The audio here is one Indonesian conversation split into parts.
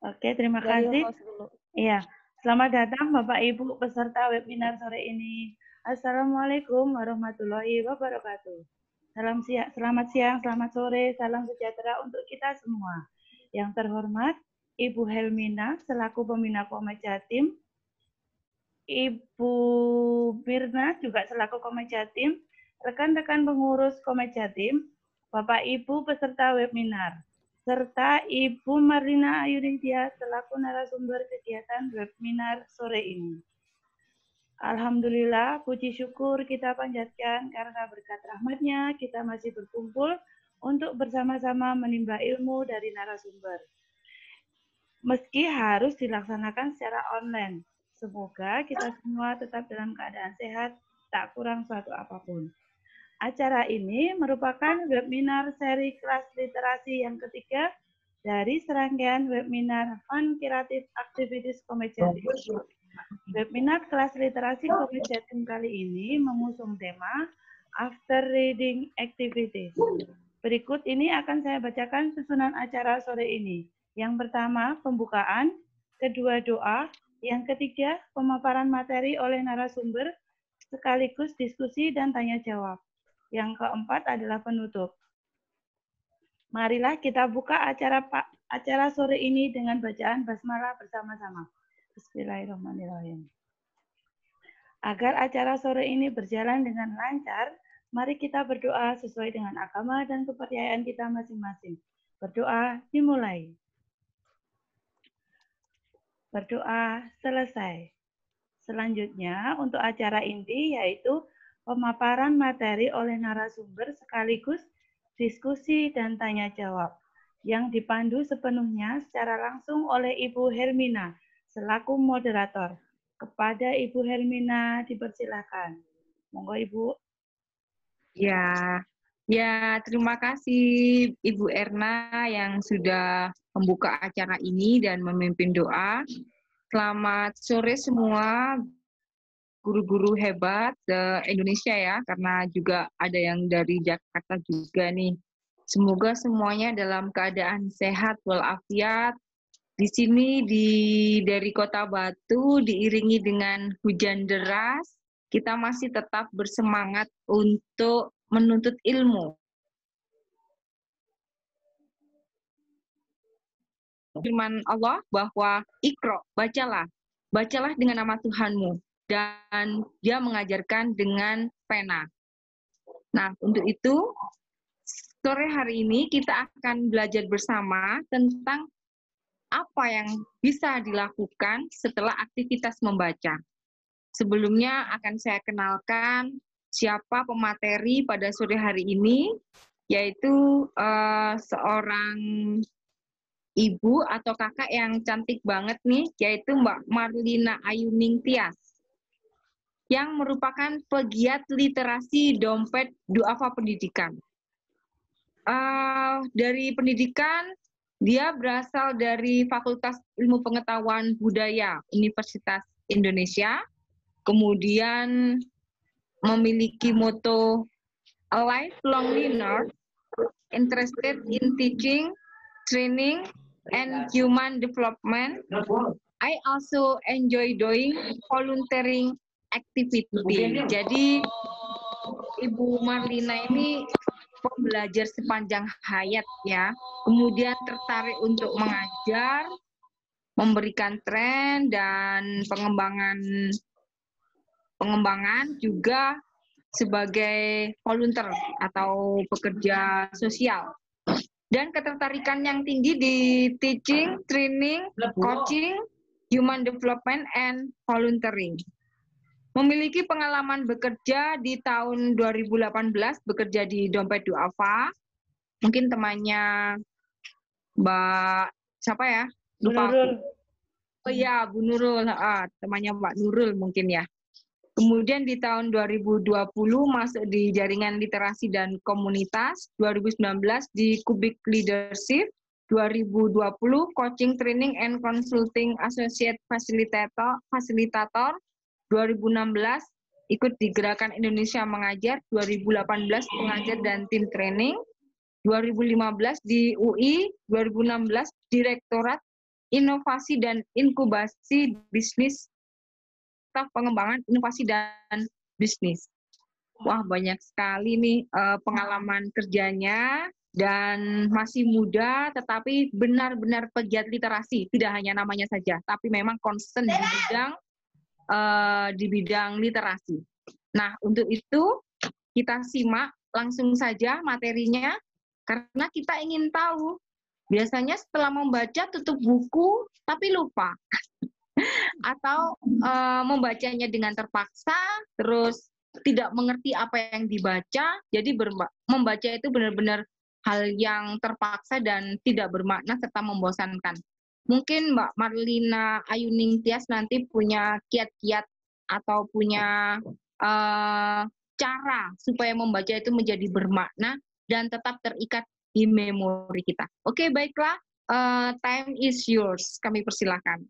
Oke, terima Dari kasih. host dulu. Iya, selamat datang Bapak Ibu peserta webinar sore ini. Assalamualaikum warahmatullahi wabarakatuh. Selamat siang, selamat sore, salam sejahtera untuk kita semua. Yang terhormat, Ibu Helmina selaku pembina Komet Jatim, Ibu Mirna juga selaku Komet Jatim, rekan-rekan pengurus Komet Jatim, Bapak Ibu peserta webinar, serta Ibu Marlina Ayudintia selaku narasumber kegiatan webinar sore ini. Alhamdulillah, puji syukur kita panjatkan karena berkat rahmatnya kita masih berkumpul untuk bersama-sama menimba ilmu dari narasumber. Meski harus dilaksanakan secara online, semoga kita semua tetap dalam keadaan sehat, tak kurang suatu apapun. Acara ini merupakan webinar seri kelas literasi yang ketiga dari serangkaian webinar Fun Creative Activities Komet Jatim. Webinar kelas literasi Komet Jatim kali ini mengusung tema After Reading Activities. Berikut ini akan saya bacakan susunan acara sore ini. Yang pertama, pembukaan, kedua doa, yang ketiga, pemaparan materi oleh narasumber, sekaligus diskusi dan tanya jawab. Yang keempat adalah penutup. Marilah kita buka acara sore ini dengan bacaan basmalah bersama-sama. Bismillahirrahmanirrahim. Agar acara sore ini berjalan dengan lancar, mari kita berdoa sesuai dengan agama dan kepercayaan kita masing-masing. Berdoa dimulai. Berdoa selesai. Selanjutnya, untuk acara inti yaitu pemaparan materi oleh narasumber sekaligus diskusi dan tanya jawab yang dipandu sepenuhnya secara langsung oleh Ibu Hermina selaku moderator. Kepada Ibu Hermina dipersilakan. Monggo Ibu. Ya, terima kasih Ibu Erna yang sudah membuka acara ini dan memimpin doa. Selamat sore semua guru-guru hebat Indonesia ya, karena juga ada yang dari Jakarta juga nih. Semoga semuanya dalam keadaan sehat walafiat. Di sini dari Kota Batu diiringi dengan hujan deras, kita masih tetap bersemangat untuk menuntut ilmu. Firman Allah bahwa Iqra, bacalah dengan nama Tuhanmu, dan dia mengajarkan dengan pena. Nah, untuk itu, sore hari ini kita akan belajar bersama tentang apa yang bisa dilakukan setelah aktivitas membaca. Sebelumnya akan saya kenalkan siapa pemateri pada sore hari ini, yaitu seorang ibu atau kakak yang cantik banget nih, yaitu Mbak Marlina Ayuning Tias, yang merupakan pegiat literasi dompet duafa pendidikan. Dari pendidikan, dia berasal dari Fakultas Ilmu Pengetahuan Budaya Universitas Indonesia, kemudian memiliki moto A Lifelong Learner, Interested in Teaching, Training, and Human Development. I also enjoy doing volunteering activity. Jadi Ibu Marlina ini pembelajar sepanjang hayat ya. Kemudian tertarik untuk mengajar, memberikan tren dan pengembangan juga sebagai volunteer atau pekerja sosial. Dan ketertarikan yang tinggi di teaching, training, coaching, human development, and volunteering. Memiliki pengalaman bekerja di tahun 2018, bekerja di Dompet Duafa. Mungkin temannya Mbak, siapa ya? Lupa. Nurul. Oh iya, Bu Nurul. Temannya Mbak Nurul mungkin ya. Kemudian di tahun 2020 masuk di Jaringan Literasi dan Komunitas, 2019 di Kubik Leadership, 2020 Coaching Training and Consulting Associate Facilitator, 2016 ikut di Gerakan Indonesia Mengajar, 2018 pengajar dan tim training, 2015 di UI, 2016 Direktorat inovasi dan inkubasi bisnis, staf pengembangan inovasi dan bisnis. Wah, banyak sekali nih pengalaman kerjanya, dan masih muda tetapi benar-benar pegiat literasi. Tidak hanya namanya saja, tapi memang concern di bidang literasi. Nah, untuk itu kita simak langsung saja materinya, karena kita ingin tahu. Biasanya setelah membaca tutup buku tapi lupa. Atau membacanya dengan terpaksa, terus tidak mengerti apa yang dibaca, jadi membaca itu benar-benar hal yang terpaksa dan tidak bermakna serta membosankan. Mungkin Mbak Marlina Ayuning Tias nanti punya kiat-kiat atau punya cara supaya membaca itu menjadi bermakna dan tetap terikat di memori kita. Oke, baiklah, time is yours. Kami persilahkan.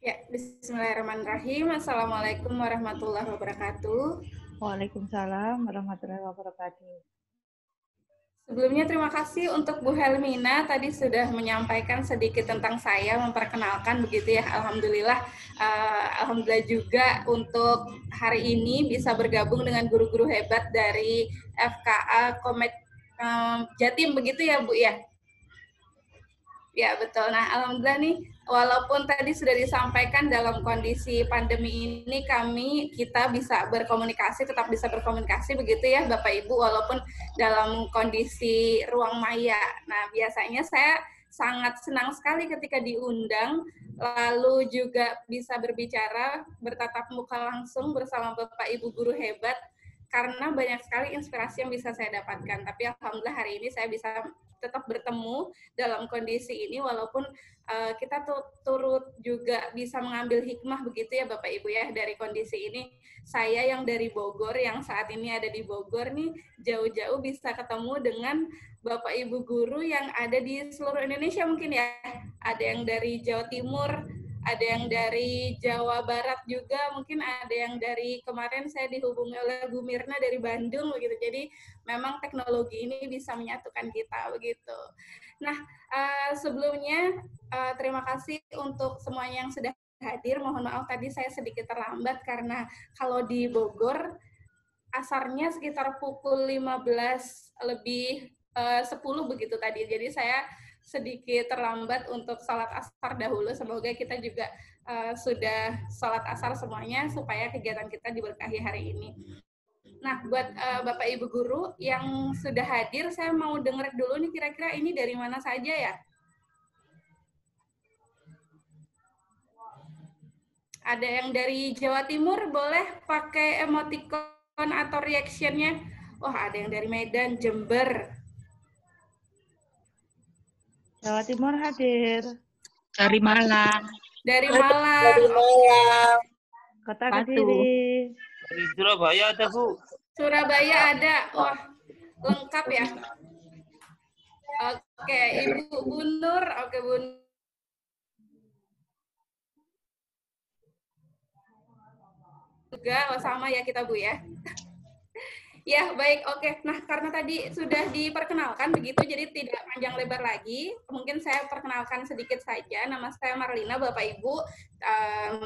Ya, bismillahirrahmanirrahim. Assalamualaikum warahmatullahi wabarakatuh. Waalaikumsalam warahmatullahi wabarakatuh. Sebelumnya terima kasih untuk Bu Helmina tadi sudah menyampaikan sedikit tentang saya, memperkenalkan begitu ya. Alhamdulillah, alhamdulillah juga untuk hari ini bisa bergabung dengan guru-guru hebat dari FKA Komet Jatim begitu ya Bu ya. Ya betul. Nah alhamdulillah nih, walaupun tadi sudah disampaikan dalam kondisi pandemi ini kita bisa berkomunikasi, tetap bisa berkomunikasi begitu ya Bapak Ibu, walaupun dalam kondisi ruang maya. Nah biasanya saya sangat senang sekali ketika diundang, lalu juga bisa berbicara, bertatap muka langsung bersama Bapak Ibu guru hebat, karena banyak sekali inspirasi yang bisa saya dapatkan. Tapi alhamdulillah hari ini saya bisa tetap bertemu dalam kondisi ini, walaupun kita turut juga bisa mengambil hikmah begitu ya Bapak Ibu ya dari kondisi ini. Saya yang dari Bogor, yang saat ini ada di Bogor nih, jauh-jauh bisa ketemu dengan Bapak Ibu guru yang ada di seluruh Indonesia mungkin ya. Ada yang dari Jawa Timur, ada yang dari Jawa Barat juga, mungkin ada yang dari kemarin saya dihubungi oleh Bu Mirna dari Bandung begitu. Jadi memang teknologi ini bisa menyatukan kita begitu. Nah, sebelumnya terima kasih untuk semuanya yang sudah hadir. Mohon maaf tadi saya sedikit terlambat karena kalau di Bogor asarnya sekitar pukul 15 lebih 10 begitu tadi. Jadi saya sedikit terlambat untuk sholat asar dahulu. Semoga kita juga sudah sholat asar semuanya supaya kegiatan kita diberkahi hari ini. Nah, buat Bapak Ibu guru yang sudah hadir, saya mau dengar dulu nih kira-kira ini dari mana saja ya? Ada yang dari Jawa Timur, boleh pakai emoticon atau reaction-nya. Oh, ada yang dari Medan, Jember. Jawa Timur hadir. Dari Malang. Dari Malang. Dari Malang. Kota Kediri. Dari Surabaya ada, Bu. Surabaya ada. Wah, lengkap ya. Oke, Ibu Nur. Oke, Bu Nur. Juga sama ya kita Bu ya. Ya, baik, oke. Nah, karena tadi sudah diperkenalkan begitu, jadi tidak panjang lebar lagi. Mungkin saya perkenalkan sedikit saja. Nama saya Marlina, Bapak Ibu.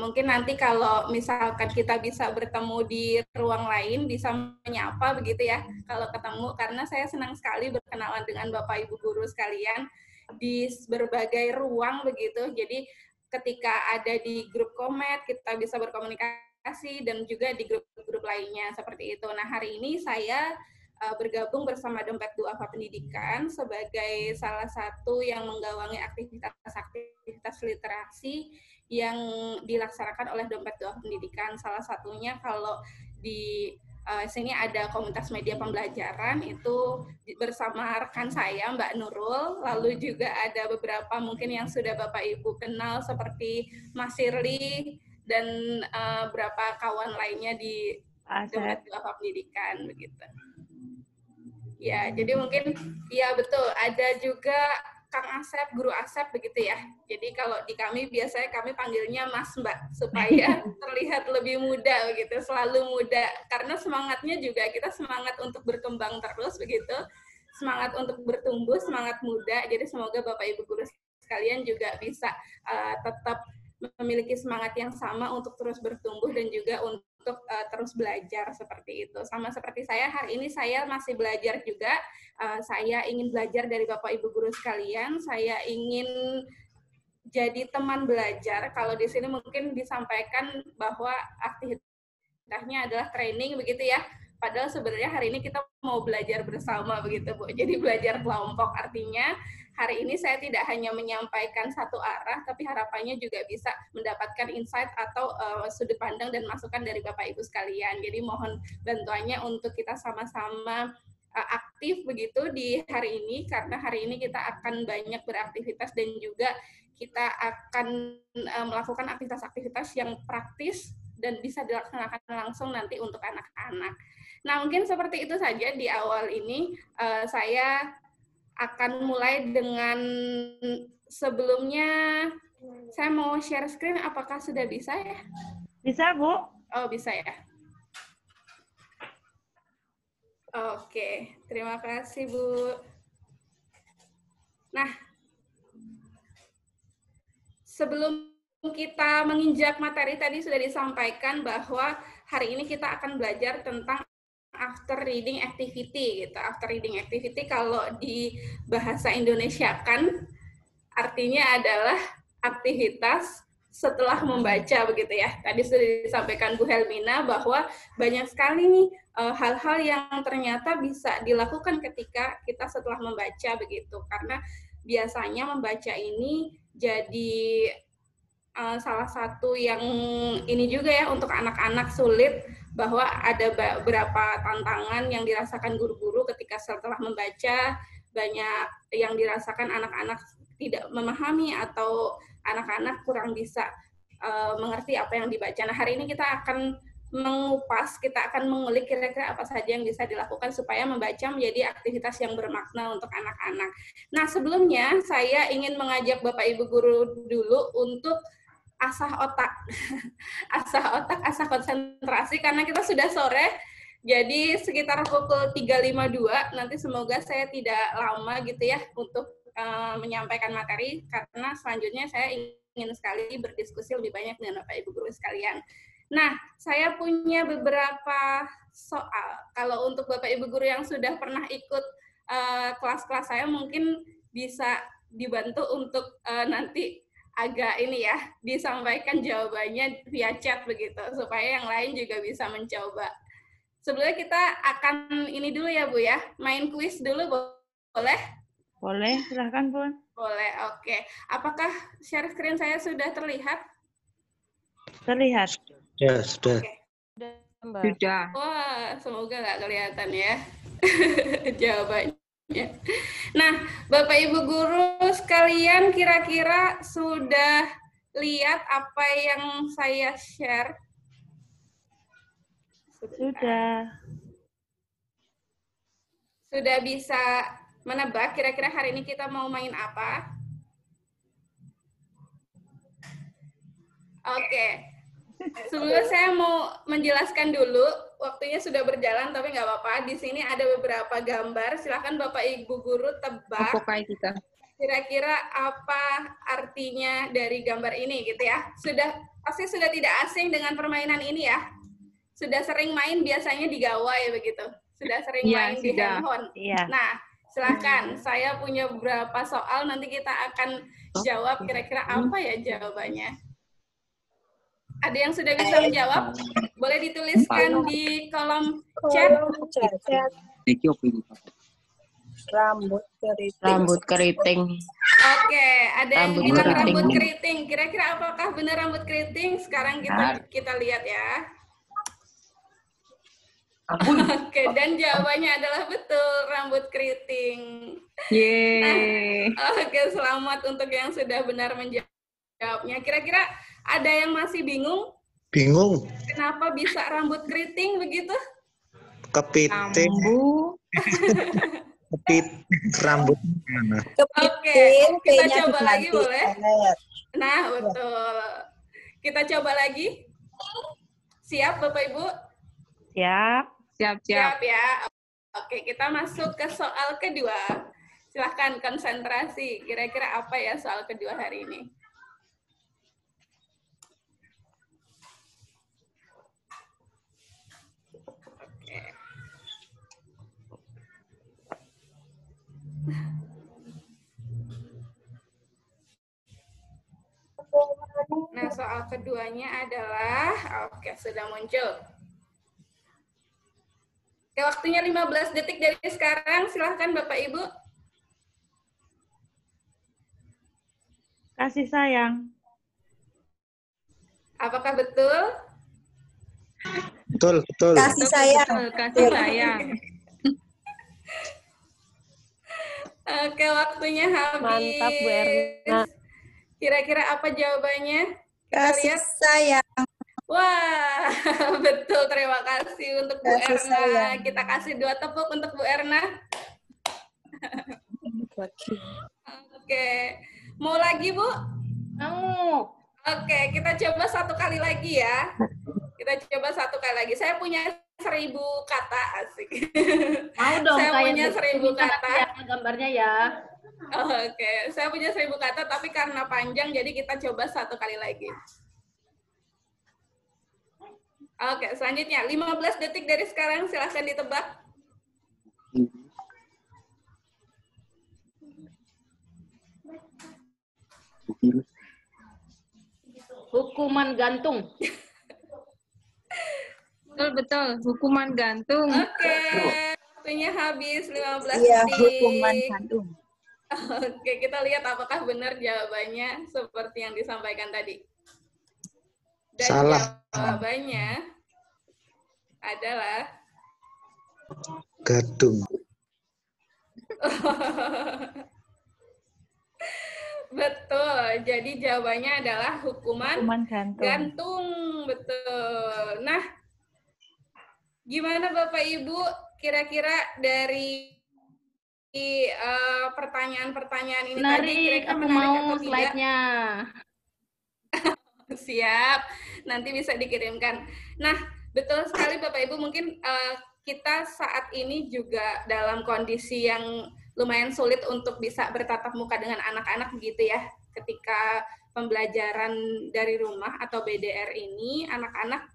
Mungkin nanti kalau misalkan kita bisa bertemu di ruang lain, bisa menyapa begitu ya, kalau ketemu. Karena saya senang sekali berkenalan dengan Bapak Ibu guru sekalian di berbagai ruang begitu. Jadi ketika ada di grup Komet, kita bisa berkomunikasi dan juga di grup-grup lainnya seperti itu. Nah, hari ini saya bergabung bersama Dompet Duafa Pendidikan sebagai salah satu yang menggawangi aktivitas literasi yang dilaksanakan oleh Dompet Duafa Pendidikan. Salah satunya kalau di sini ada komunitas media pembelajaran itu bersama rekan saya Mbak Nurul, lalu juga ada beberapa mungkin yang sudah Bapak Ibu kenal seperti Mas Sirli dan beberapa kawan lainnya di Dompet Duafa Pendidikan begitu. Ya, jadi mungkin ya betul ada juga Kang Asep, Guru Asep begitu ya. Jadi kalau di kami biasanya kami panggilnya Mas Mbak supaya terlihat lebih muda begitu, selalu muda. Karena semangatnya juga kita semangat untuk berkembang terus begitu. semangat untuk bertumbuh, semangat muda. Jadi semoga Bapak Ibu guru sekalian juga bisa tetap memiliki semangat yang sama untuk terus bertumbuh dan juga untuk terus belajar seperti itu. Sama seperti saya, hari ini saya masih belajar juga. Saya ingin belajar dari Bapak Ibu guru sekalian. Saya ingin jadi teman belajar. Kalau di sini mungkin disampaikan bahwa aktivitasnya adalah training begitu ya. Padahal sebenarnya hari ini kita mau belajar bersama begitu Bu. Jadi belajar kelompok, artinya hari ini saya tidak hanya menyampaikan satu arah, tapi harapannya juga bisa mendapatkan insight atau sudut pandang dan masukan dari Bapak Ibu sekalian. Jadi mohon bantuannya untuk kita sama-sama aktif begitu di hari ini, karena hari ini kita akan banyak beraktivitas dan juga kita akan melakukan aktivitas-aktivitas yang praktis dan bisa dilaksanakan langsung nanti untuk anak-anak. Nah, mungkin seperti itu saja di awal ini. Saya akan mulai dengan sebelumnya, saya mau share screen, apakah sudah bisa ya? Bisa, Bu. Oh, bisa ya. Oke, terima kasih, Bu. Nah, sebelum kita menginjak materi, tadi sudah disampaikan bahwa hari ini kita akan belajar tentang after reading activity gitu. After reading activity kalau di bahasa Indonesia kan artinya adalah aktivitas setelah membaca begitu ya. Tadi sudah disampaikan Bu Helmina bahwa banyak sekali nih hal-hal yang ternyata bisa dilakukan ketika kita setelah membaca begitu. Karena biasanya membaca ini jadi salah satu yang ini juga ya untuk anak-anak sulit, bahwa ada beberapa tantangan yang dirasakan guru-guru ketika setelah membaca. Banyak yang dirasakan anak-anak tidak memahami atau anak-anak kurang bisa mengerti apa yang dibaca. Nah, hari ini kita akan mengupas, kita akan mengulik kira-kira apa saja yang bisa dilakukan supaya membaca menjadi aktivitas yang bermakna untuk anak-anak. Nah, sebelumnya saya ingin mengajak Bapak Ibu guru dulu untuk asah otak, asah konsentrasi, karena kita sudah sore, jadi sekitar pukul 3.52, nanti semoga saya tidak lama gitu ya untuk menyampaikan materi, karena selanjutnya saya ingin sekali berdiskusi lebih banyak dengan Bapak Ibu guru sekalian. Nah, saya punya beberapa soal. Kalau untuk Bapak Ibu guru yang sudah pernah ikut kelas-kelas saya, mungkin bisa dibantu untuk nanti agak ini ya, disampaikan jawabannya via chat begitu, supaya yang lain juga bisa mencoba. Sebelumnya kita akan ini dulu ya Bu ya, main kuis dulu boleh? Boleh, silahkan Bun. Boleh, oke. Apakah share screen saya sudah terlihat? Terlihat. Ya, sudah. Oke. Sudah. Wah, semoga nggak kelihatan ya jawabannya. Nah, Bapak Ibu guru sekalian, kira-kira sudah lihat apa yang saya share? Sudah. Sudah bisa menebak kira-kira hari ini kita mau main apa? Oke. Sebelumnya saya mau menjelaskan dulu, waktunya sudah berjalan tapi nggak apa-apa. Di sini ada beberapa gambar, silakan Bapak Ibu guru tebak Apakah kita? kira-kira apa artinya dari gambar ini gitu ya. Pasti sudah tidak asing dengan permainan ini ya. Sudah sering main biasanya di gawai begitu. Sudah sering main di handphone. Iya. Nah, silakan. Saya punya beberapa soal, nanti kita akan jawab kira-kira apa ya jawabannya. Ada yang sudah bisa menjawab? Boleh dituliskan di kolom chat. Rambut keriting. Rambut keriting. Oke, ada yang Rambut bilang keriting. rambut keriting. Kira-kira apakah benar rambut keriting? Sekarang kita lihat ya. Oke, dan jawabannya adalah betul, rambut keriting. Yeay. Oke, selamat untuk yang sudah benar menjawabnya. Kira-kira ada yang masih bingung? Bingung. Kenapa bisa rambut keriting begitu? Kepiting. Ambu. Rambut mana? Oke, kita coba lagi boleh? Nah, betul. Kita coba lagi. Siap, Bapak Ibu? Siap. Siap. Siap ya. Oke, kita masuk ke soal kedua. Silahkan konsentrasi. Kira-kira apa ya soal kedua hari ini? Oke. Nah, soal keduanya adalah, oke, sudah muncul. Oke, waktunya 15 detik dari sekarang. Silahkan Bapak Ibu. Kasih sayang. Apakah betul? Betul, betul. Kasih sayang. Betul, kasih sayang. Oke, waktunya habis. Mantap, Bu Erna. Kira-kira apa jawabannya? Kita Kasih lihat. sayang. Wah, betul. Terima kasih untuk Bu Kasih Erna. sayang. Kita kasih 2 tepuk untuk Bu Erna. Oke. Mau lagi, Bu? Mau. Oke, kita coba 1 kali lagi ya. Kita coba 1 kali lagi. Saya punya 1000 kata, asik. Mau dong Saya kayak punya 1000 kata. ya, gambarnya ya. Oke, saya punya 1000 kata, tapi karena panjang, jadi kita coba 1 kali lagi. Oke, selanjutnya 15 detik dari sekarang, silahkan ditebak. Hukuman gantung. Betul, betul. Hukuman gantung. Oke, waktunya habis 15 Iya, detik. Hukuman gantung. Oke, kita lihat apakah benar jawabannya seperti yang disampaikan tadi. Dan Salah. jawabannya adalah Gadung. betul. Jadi jawabannya adalah hukuman gantung. gantung. Betul. Nah, gimana Bapak Ibu? Kira-kira dari pertanyaan-pertanyaan ini tadi, Menarik, kira-kira aku menarik mau atau tidak? slide-nya. Siap, nanti bisa dikirimkan. Nah, betul sekali Bapak Ibu, mungkin kita saat ini juga dalam kondisi yang lumayan sulit untuk bisa bertatap muka dengan anak-anak begitu ya. Ketika pembelajaran dari rumah atau BDR ini, anak-anak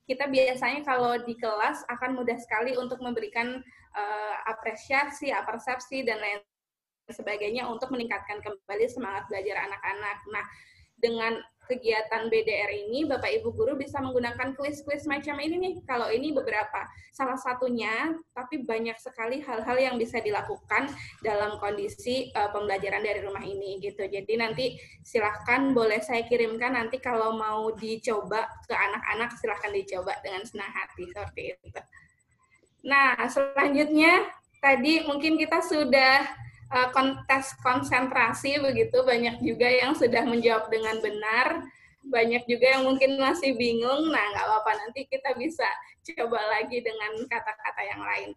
kita biasanya kalau di kelas akan mudah sekali untuk memberikan apresiasi, persepsi, dan lain sebagainya untuk meningkatkan kembali semangat belajar anak-anak. Nah, dengan kegiatan BDR ini, Bapak Ibu Guru bisa menggunakan kuis-kuis macam ini nih. Kalau ini beberapa, salah satunya, tapi banyak sekali hal-hal yang bisa dilakukan dalam kondisi pembelajaran dari rumah ini gitu. Jadi nanti silahkan boleh saya kirimkan nanti kalau mau dicoba ke anak-anak, silahkan dicoba dengan senang hati seperti itu. Nah, selanjutnya tadi mungkin kita sudah kontes konsentrasi begitu, banyak juga yang sudah menjawab dengan benar, banyak juga yang mungkin masih bingung. Nah, nggak apa-apa, nanti kita bisa coba lagi dengan kata-kata yang lain.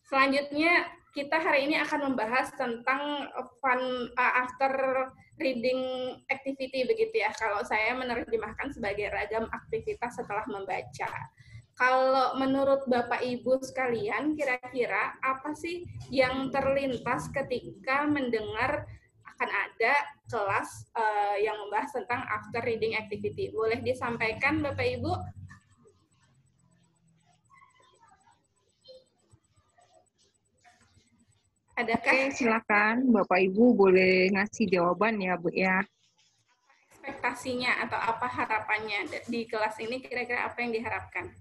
Selanjutnya, kita hari ini akan membahas tentang fun after reading activity begitu ya. Kalau saya menerjemahkan sebagai ragam aktivitas setelah membaca. Kalau menurut Bapak Ibu sekalian, kira-kira apa sih yang terlintas ketika mendengar akan ada kelas yang membahas tentang after reading activity? Boleh disampaikan Bapak Ibu? Adakah? Oke, silakan Bapak Ibu boleh ngasih jawaban ya, Bu ya. Ekspektasinya atau apa harapannya di kelas ini, kira-kira apa yang diharapkan?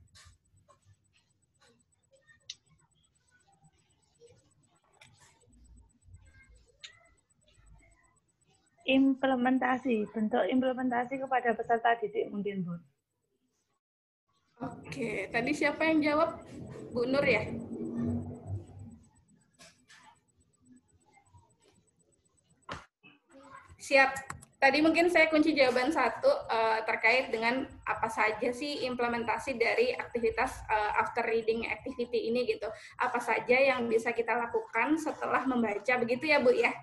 Implementasi, bentuk implementasi kepada peserta didik mungkin, Bu. Oke, tadi siapa yang jawab? Bu Nur ya? Siap. Tadi mungkin saya kunci jawaban 1 terkait dengan apa saja sih implementasi dari aktivitas after reading activity ini gitu. Apa saja yang bisa kita lakukan setelah membaca, begitu ya Bu ya?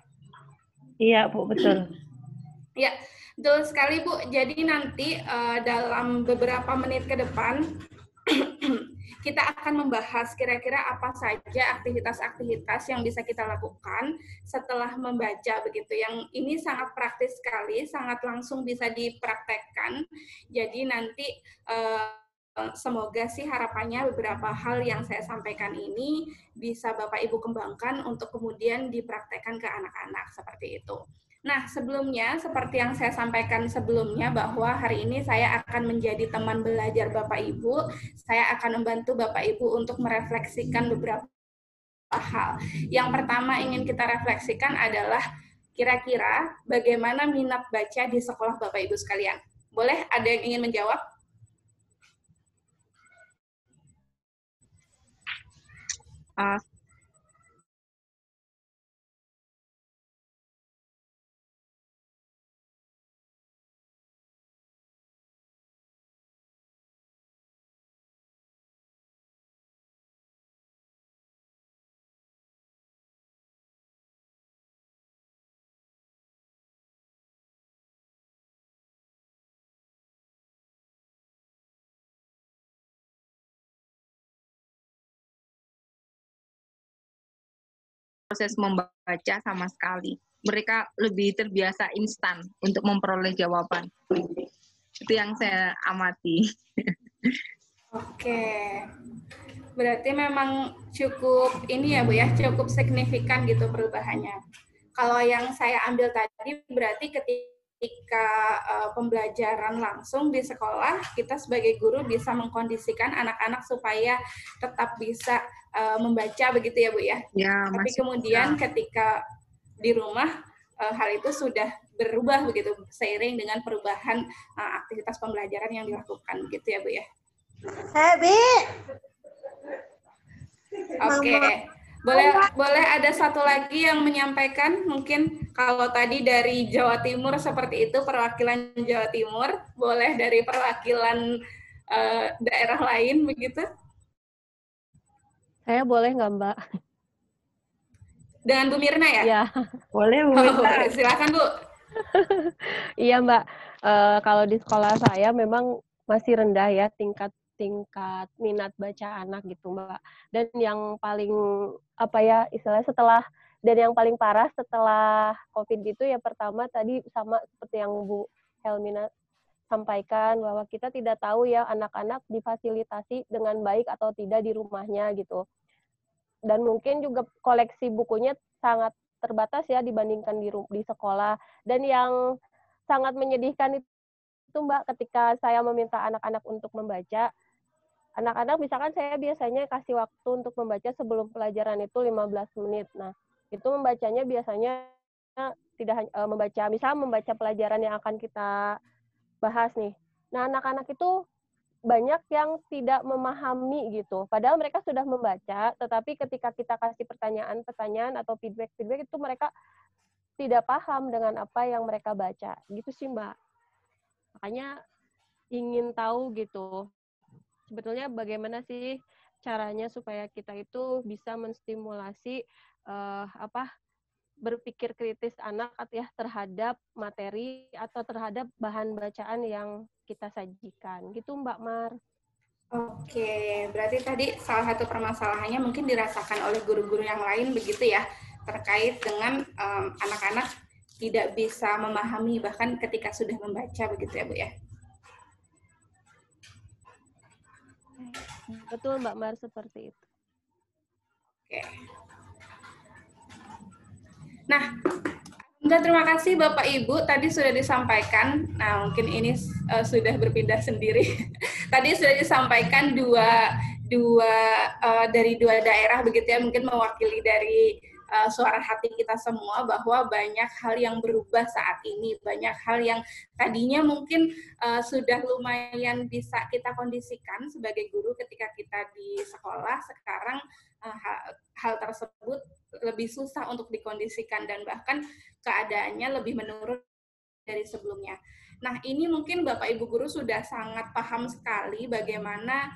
Iya, Bu, betul. Ya, betul sekali Bu. Jadi nanti dalam beberapa menit ke depan kita akan membahas kira-kira apa saja aktivitas-aktivitas yang bisa kita lakukan setelah membaca begitu. Yang ini sangat praktis sekali, sangat langsung bisa dipraktekkan. Jadi nanti semoga sih harapannya beberapa hal yang saya sampaikan ini bisa Bapak Ibu kembangkan untuk kemudian dipraktekkan ke anak-anak seperti itu. Nah, sebelumnya, seperti yang saya sampaikan sebelumnya, bahwa hari ini saya akan menjadi teman belajar Bapak Ibu. Saya akan membantu Bapak Ibu untuk merefleksikan beberapa hal. Yang pertama ingin kita refleksikan adalah kira-kira bagaimana minat baca di sekolah Bapak Ibu sekalian. Boleh ada yang ingin menjawab? Proses membaca sama sekali. Mereka lebih terbiasa instan untuk memperoleh jawaban. Itu yang saya amati. Oke. Berarti memang cukup ini ya Bu ya, cukup signifikan gitu perubahannya. Kalau yang saya ambil tadi berarti ketika pembelajaran langsung di sekolah, kita sebagai guru bisa mengkondisikan anak-anak supaya tetap bisa membaca begitu ya Bu ya. Ya, tapi kemudian ketika di rumah hal itu sudah berubah begitu seiring dengan perubahan aktivitas pembelajaran yang dilakukan begitu ya Bu ya. Bi. Oke. Boleh ada satu lagi yang menyampaikan, mungkin kalau tadi dari Jawa Timur seperti itu, perwakilan Jawa Timur, boleh dari perwakilan daerah lain begitu? Saya boleh nggak, Mbak? Dengan Bu Mirna ya? Iya. Boleh, Bu Mirna. Silakan Bu. Iya, Mbak. Kalau di sekolah saya memang masih rendah ya tingkat minat baca anak gitu, Mbak. Dan yang paling istilahnya yang paling parah setelah COVID gitu ya, pertama tadi sama seperti yang Bu Helmina sampaikan bahwa kita tidak tahu ya anak-anak difasilitasi dengan baik atau tidak di rumahnya gitu. Dan mungkin juga koleksi bukunya sangat terbatas ya dibandingkan di sekolah. Dan yang sangat menyedihkan itu Mbak, ketika saya meminta anak-anak untuk membaca, anak-anak misalkan saya biasanya kasih waktu untuk membaca sebelum pelajaran itu 15 menit. Nah, itu membacanya biasanya tidak membaca pelajaran yang akan kita bahas nih. Nah, anak-anak itu banyak yang tidak memahami gitu. Padahal mereka sudah membaca, tetapi ketika kita kasih pertanyaan-pertanyaan atau feedback itu mereka tidak paham dengan apa yang mereka baca. Gitu sih, Mbak. Makanya ingin tahu gitu. Sebetulnya bagaimana sih caranya supaya kita itu bisa menstimulasi berpikir kritis anak ya terhadap materi atau terhadap bahan bacaan yang kita sajikan. Gitu Mbak Mar. Oke, berarti tadi salah satu permasalahannya mungkin dirasakan oleh guru-guru yang lain begitu ya, terkait dengan anak-anak tidak bisa memahami bahkan ketika sudah membaca begitu ya Bu ya. Betul Mbak Mar, seperti itu. Oke. Nah, terima kasih Bapak Ibu, tadi sudah disampaikan. Nah, mungkin ini sudah berpindah sendiri. Tadi sudah disampaikan dari dua daerah begitu ya, mungkin mewakili dari suara hati kita semua bahwa banyak hal yang berubah saat ini, banyak hal yang tadinya mungkin sudah lumayan bisa kita kondisikan sebagai guru ketika kita di sekolah, sekarang hal tersebut lebih susah untuk dikondisikan dan bahkan keadaannya lebih menurun dari sebelumnya. Nah, ini mungkin Bapak Ibu guru sudah sangat paham sekali bagaimana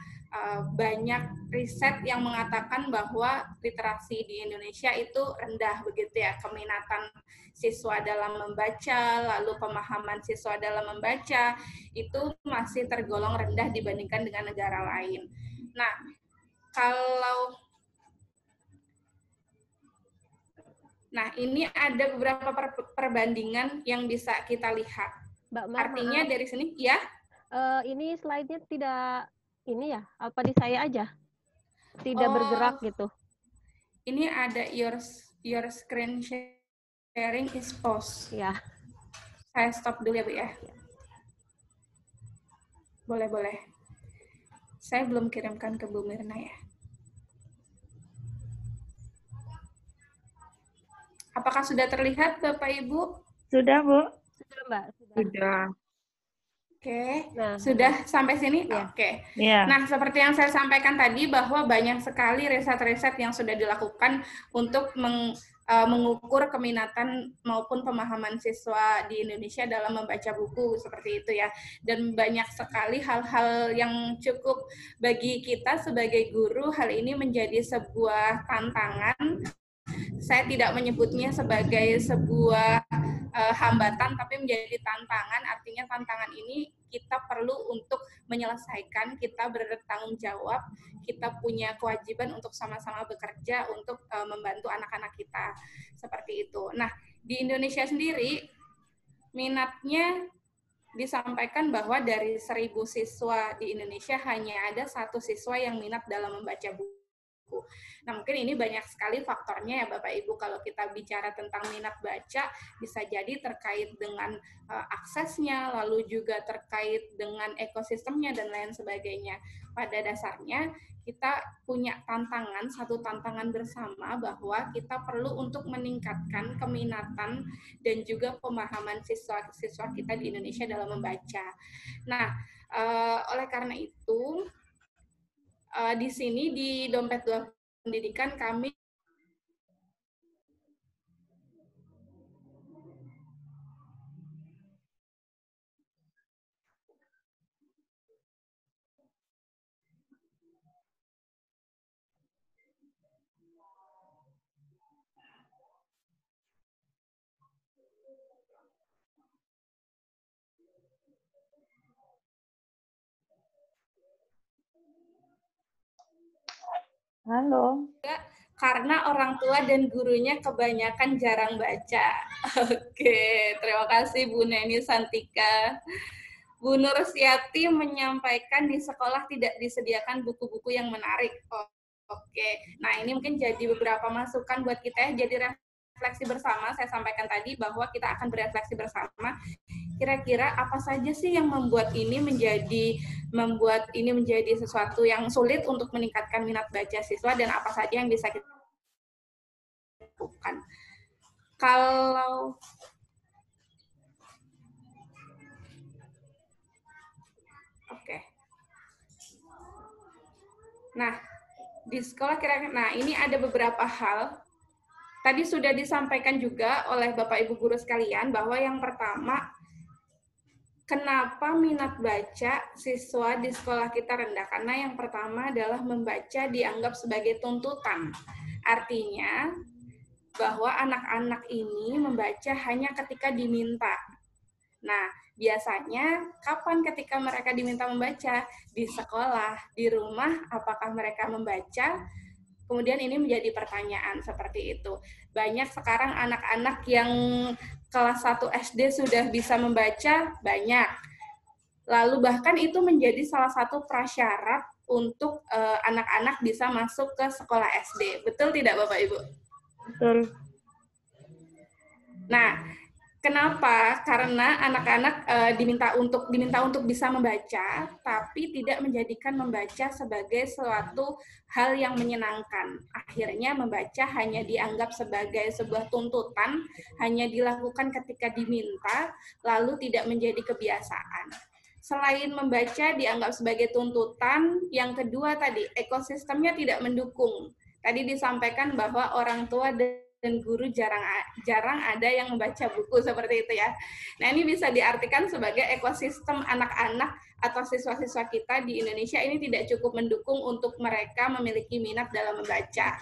banyak riset yang mengatakan bahwa literasi di Indonesia itu rendah begitu ya, keminatan siswa dalam membaca, lalu pemahaman siswa dalam membaca itu masih tergolong rendah dibandingkan dengan negara lain. Nah, kalau nah, ini ada beberapa perbandingan yang bisa kita lihat. Mbak Mar, Artinya maaf. dari sini, ya? Ini slide-nya tidak ini ya? Apa di saya aja? Tidak bergerak gitu. Ini ada your screen sharing is pause. Ya. Saya stop dulu ya, Bu ya. Boleh. Saya belum kirimkan ke Bu Mirna ya. Apakah sudah terlihat, Bapak Ibu? Sudah, Bu. Sudah, Mbak. Sudah. Oke, Nah, sudah sampai sini? ya. Oke. Ya. Nah, seperti yang saya sampaikan tadi bahwa banyak sekali riset-riset yang sudah dilakukan untuk mengukur keminatan maupun pemahaman siswa di Indonesia dalam membaca buku seperti itu ya. Dan banyak sekali hal-hal yang cukup bagi kita sebagai guru, hal ini menjadi sebuah tantangan. Saya tidak menyebutnya sebagai sebuah hambatan, tapi menjadi tantangan. Artinya tantangan ini kita perlu untuk menyelesaikan, kita bertanggung jawab, kita punya kewajiban untuk sama-sama bekerja untuk membantu anak-anak kita. Seperti itu. Nah, di Indonesia sendiri, minatnya disampaikan bahwa dari 1.000 siswa di Indonesia hanya ada 1 siswa yang minat dalam membaca buku. Nah, mungkin ini banyak sekali faktornya ya Bapak Ibu. Kalau kita bicara tentang minat baca, bisa jadi terkait dengan aksesnya, lalu juga terkait dengan ekosistemnya dan lain sebagainya. Pada dasarnya kita punya satu tantangan bersama bahwa kita perlu untuk meningkatkan keminatan dan juga pemahaman siswa-siswa kita di Indonesia dalam membaca. Nah, oleh karena itu, di sini di Dompet 2 Pendidikan kami Halo. karena orang tua dan gurunya kebanyakan jarang baca. Oke, terima kasih Bu Neni Santika. Bu Nursiati menyampaikan di sekolah tidak disediakan buku-buku yang menarik. Oke, nah ini mungkin jadi beberapa masukan buat kita ya. Jadi refleksi bersama, saya sampaikan tadi bahwa kita akan berefleksi bersama. Kira-kira apa saja sih yang membuat ini menjadi sesuatu yang sulit untuk meningkatkan minat baca siswa, dan apa saja yang bisa kita lakukan. Kalau nah, di sekolah kira-kira, ini ada beberapa hal. Tadi sudah disampaikan juga oleh Bapak Ibu guru sekalian bahwa yang pertama, kenapa minat baca siswa di sekolah kita rendah? Karena yang pertama adalah membaca dianggap sebagai tuntutan. Artinya bahwa anak-anak ini membaca hanya ketika diminta. Nah, biasanya kapan ketika mereka diminta membaca? Di sekolah, di rumah, apakah mereka membaca? Kemudian ini menjadi pertanyaan seperti itu. Banyak sekarang anak-anak yang kelas 1 SD sudah bisa membaca, banyak. Lalu bahkan itu menjadi salah satu prasyarat untuk anak-anak bisa masuk ke sekolah SD. Betul tidak Bapak Ibu? Betul. Nah, kenapa? Karena anak-anak diminta untuk bisa membaca, tapi tidak menjadikan membaca sebagai suatu hal yang menyenangkan. Akhirnya membaca hanya dianggap sebagai sebuah tuntutan, hanya dilakukan ketika diminta, lalu tidak menjadi kebiasaan. Selain membaca dianggap sebagai tuntutan, yang kedua tadi, ekosistemnya tidak mendukung. Tadi disampaikan bahwa orang tua dan guru jarang ada yang membaca buku seperti itu ya. Nah, ini bisa diartikan sebagai ekosistem anak-anak atau siswa-siswa kita di Indonesia ini tidak cukup mendukung untuk mereka memiliki minat dalam membaca.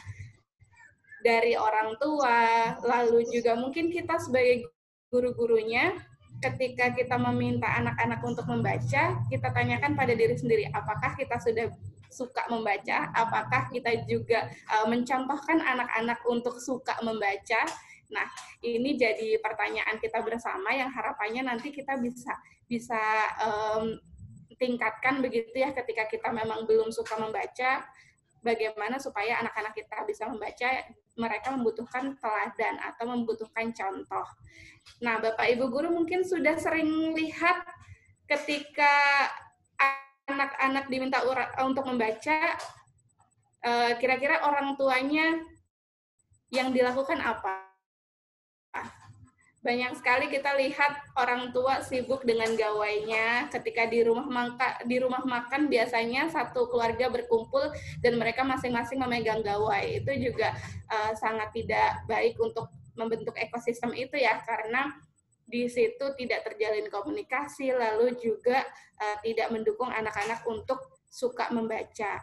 Dari orang tua, lalu juga mungkin kita sebagai guru-gurunya, ketika kita meminta anak-anak untuk membaca, kita tanyakan pada diri sendiri, apakah kita sudah suka membaca? Apakah kita juga mencontohkan anak-anak untuk suka membaca? Nah, ini jadi pertanyaan kita bersama yang harapannya nanti kita bisa tingkatkan begitu ya, ketika kita memang belum suka membaca, bagaimana supaya anak-anak kita bisa membaca, mereka membutuhkan teladan atau membutuhkan contoh. Nah, Bapak Ibu Guru mungkin sudah sering lihat ketika anak-anak diminta untuk membaca, kira-kira orang tuanya yang dilakukan apa? Banyak sekali kita lihat orang tua sibuk dengan gawainya. Ketika di rumah makan biasanya satu keluarga berkumpul dan mereka masing-masing memegang gawai. Itu juga sangat tidak baik untuk membentuk ekosistem itu ya, karena di situ tidak terjalin komunikasi, lalu juga tidak mendukung anak-anak untuk suka membaca.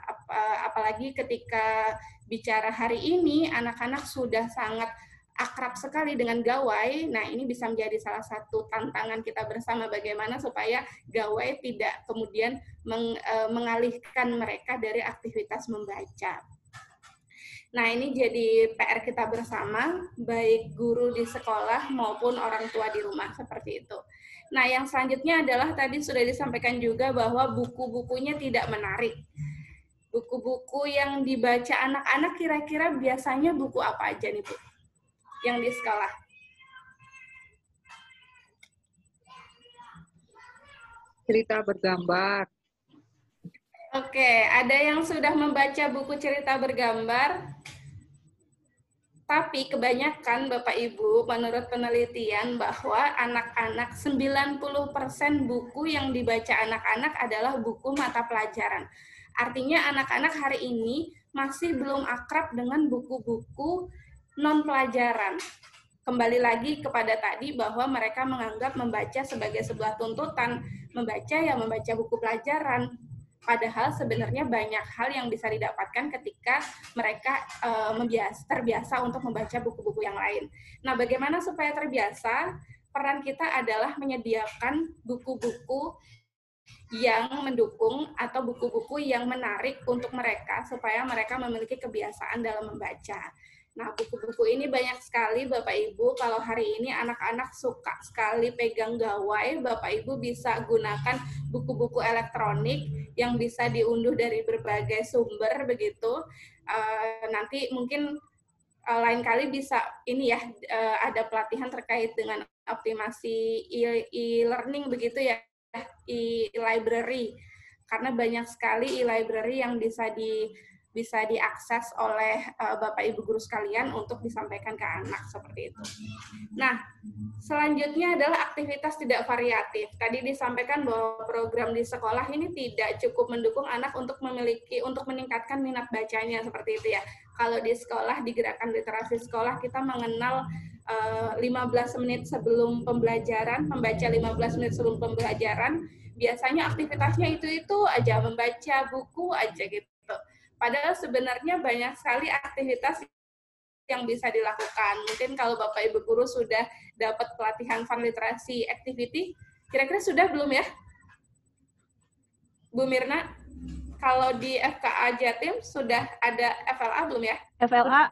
Apalagi ketika bicara hari ini, anak-anak sudah sangat akrab sekali dengan gawai. Nah, ini bisa menjadi salah satu tantangan kita bersama, bagaimana supaya gawai tidak kemudian mengalihkan mereka dari aktivitas membaca. Nah, ini jadi PR kita bersama, baik guru di sekolah maupun orang tua di rumah, seperti itu. Nah, yang selanjutnya adalah tadi sudah disampaikan juga bahwa buku-bukunya tidak menarik. Buku-buku yang dibaca anak-anak kira-kira biasanya buku apa aja nih, Bu? Yang di sekolah. Cerita bergambar. Oke, ada yang sudah membaca buku cerita bergambar, tapi kebanyakan Bapak Ibu, menurut penelitian bahwa anak-anak 90% buku yang dibaca anak-anak adalah buku mata pelajaran. Artinya anak-anak hari ini masih belum akrab dengan buku-buku non-pelajaran. Kembali lagi kepada tadi bahwa mereka menganggap membaca sebagai sebuah tuntutan, membaca ya membaca buku pelajaran. Padahal sebenarnya banyak hal yang bisa didapatkan ketika mereka terbiasa untuk membaca buku-buku yang lain. Nah, bagaimana supaya terbiasa? Peran kita adalah menyediakan buku-buku yang mendukung atau buku-buku yang menarik untuk mereka supaya mereka memiliki kebiasaan dalam membaca. Nah, buku-buku ini banyak sekali Bapak Ibu. Kalau hari ini anak-anak suka sekali pegang gawai, Bapak Ibu bisa gunakan buku-buku elektronik yang bisa diunduh dari berbagai sumber begitu. Nanti mungkin lain kali bisa ini ya, ada pelatihan terkait dengan optimasi e-learning begitu ya, e-library. Karena banyak sekali e-library yang bisa diakses oleh Bapak Ibu guru sekalian untuk disampaikan ke anak seperti itu. Nah, selanjutnya adalah aktivitas tidak variatif. Tadi disampaikan bahwa program di sekolah ini tidak cukup mendukung anak untuk meningkatkan minat bacanya seperti itu ya. Kalau di sekolah, di gerakan literasi sekolah, kita mengenal 15 menit sebelum pembelajaran, membaca 15 menit sebelum pembelajaran, biasanya aktivitasnya itu aja, membaca buku aja gitu. Padahal sebenarnya banyak sekali aktivitas yang bisa dilakukan. Mungkin kalau Bapak Ibu guru sudah dapat pelatihan fun literasi activity, kira-kira sudah belum ya? Bu Mirna, kalau di FKA Jatim sudah ada FLA belum ya? FLA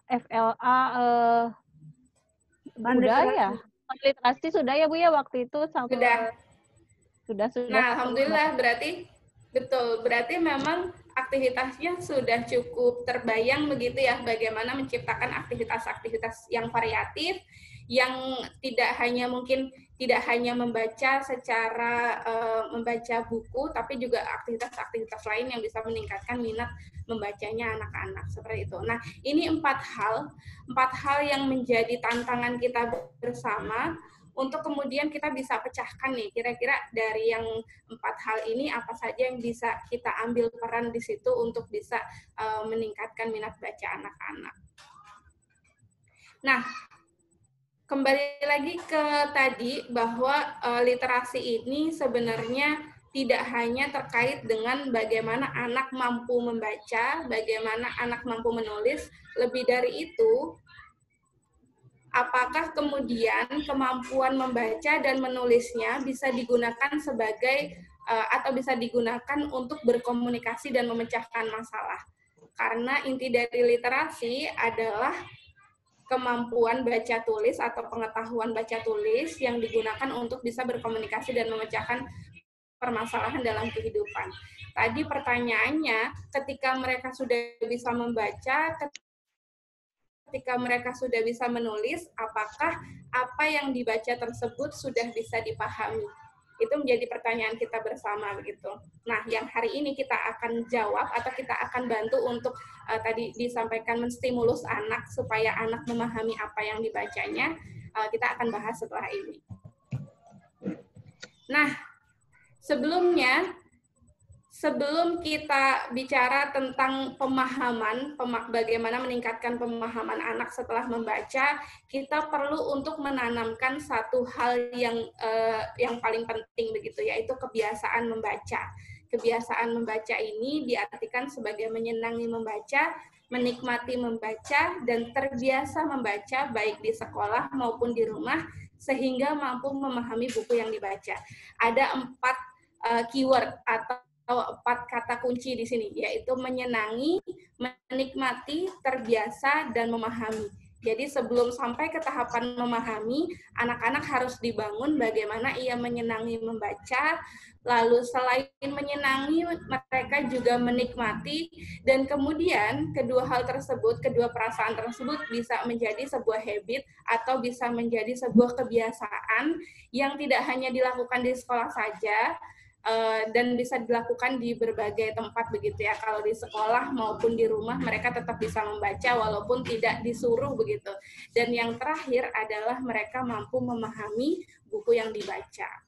udah ya. Fun literasi sudah ya Bu ya waktu itu sama sudah. Nah, alhamdulillah berarti betul. Berarti memang aktivitasnya sudah cukup terbayang begitu ya, bagaimana menciptakan aktivitas-aktivitas yang variatif, yang tidak hanya membaca secara membaca buku, tapi juga aktivitas-aktivitas lain yang bisa meningkatkan minat membacanya anak-anak seperti itu. Nah, ini empat hal yang menjadi tantangan kita bersama untuk kemudian kita bisa pecahkan nih, kira-kira dari yang 4 hal ini apa saja yang bisa kita ambil peran di situ untuk bisa meningkatkan minat baca anak-anak. Nah, kembali lagi ke tadi bahwa literasi ini sebenarnya tidak hanya terkait dengan bagaimana anak mampu membaca, bagaimana anak mampu menulis, lebih dari itu, apakah kemudian kemampuan membaca dan menulisnya bisa digunakan sebagai atau bisa digunakan untuk berkomunikasi dan memecahkan masalah. Karena inti dari literasi adalah kemampuan baca tulis atau pengetahuan baca tulis yang digunakan untuk bisa berkomunikasi dan memecahkan permasalahan dalam kehidupan. Tadi pertanyaannya, ketika mereka sudah bisa membaca, ketika mereka sudah bisa menulis, apakah apa yang dibaca tersebut sudah bisa dipahami? Itu menjadi pertanyaan kita bersama begitu. Nah, yang hari ini kita akan jawab atau kita akan bantu untuk tadi disampaikan menstimulus anak supaya anak memahami apa yang dibacanya, kita akan bahas setelah ini. Nah, sebelum kita bicara tentang pemahaman, bagaimana meningkatkan pemahaman anak setelah membaca, kita perlu untuk menanamkan satu hal yang paling penting begitu, yaitu kebiasaan membaca. Kebiasaan membaca ini diartikan sebagai menyenangi membaca, menikmati membaca, dan terbiasa membaca baik di sekolah maupun di rumah, sehingga mampu memahami buku yang dibaca. Ada 4 keyword atau 4 kata kunci di sini, yaitu menyenangi, menikmati, terbiasa, dan memahami. Jadi sebelum sampai ke tahapan memahami, anak-anak harus dibangun bagaimana ia menyenangi membaca, lalu selain menyenangi, mereka juga menikmati, dan kemudian kedua hal tersebut, kedua perasaan tersebut bisa menjadi sebuah habit atau bisa menjadi sebuah kebiasaan yang tidak hanya dilakukan di sekolah saja, dan bisa dilakukan di berbagai tempat begitu ya. Kalau di sekolah maupun di rumah mereka tetap bisa membaca walaupun tidak disuruh begitu. Dan yang terakhir adalah mereka mampu memahami buku yang dibaca.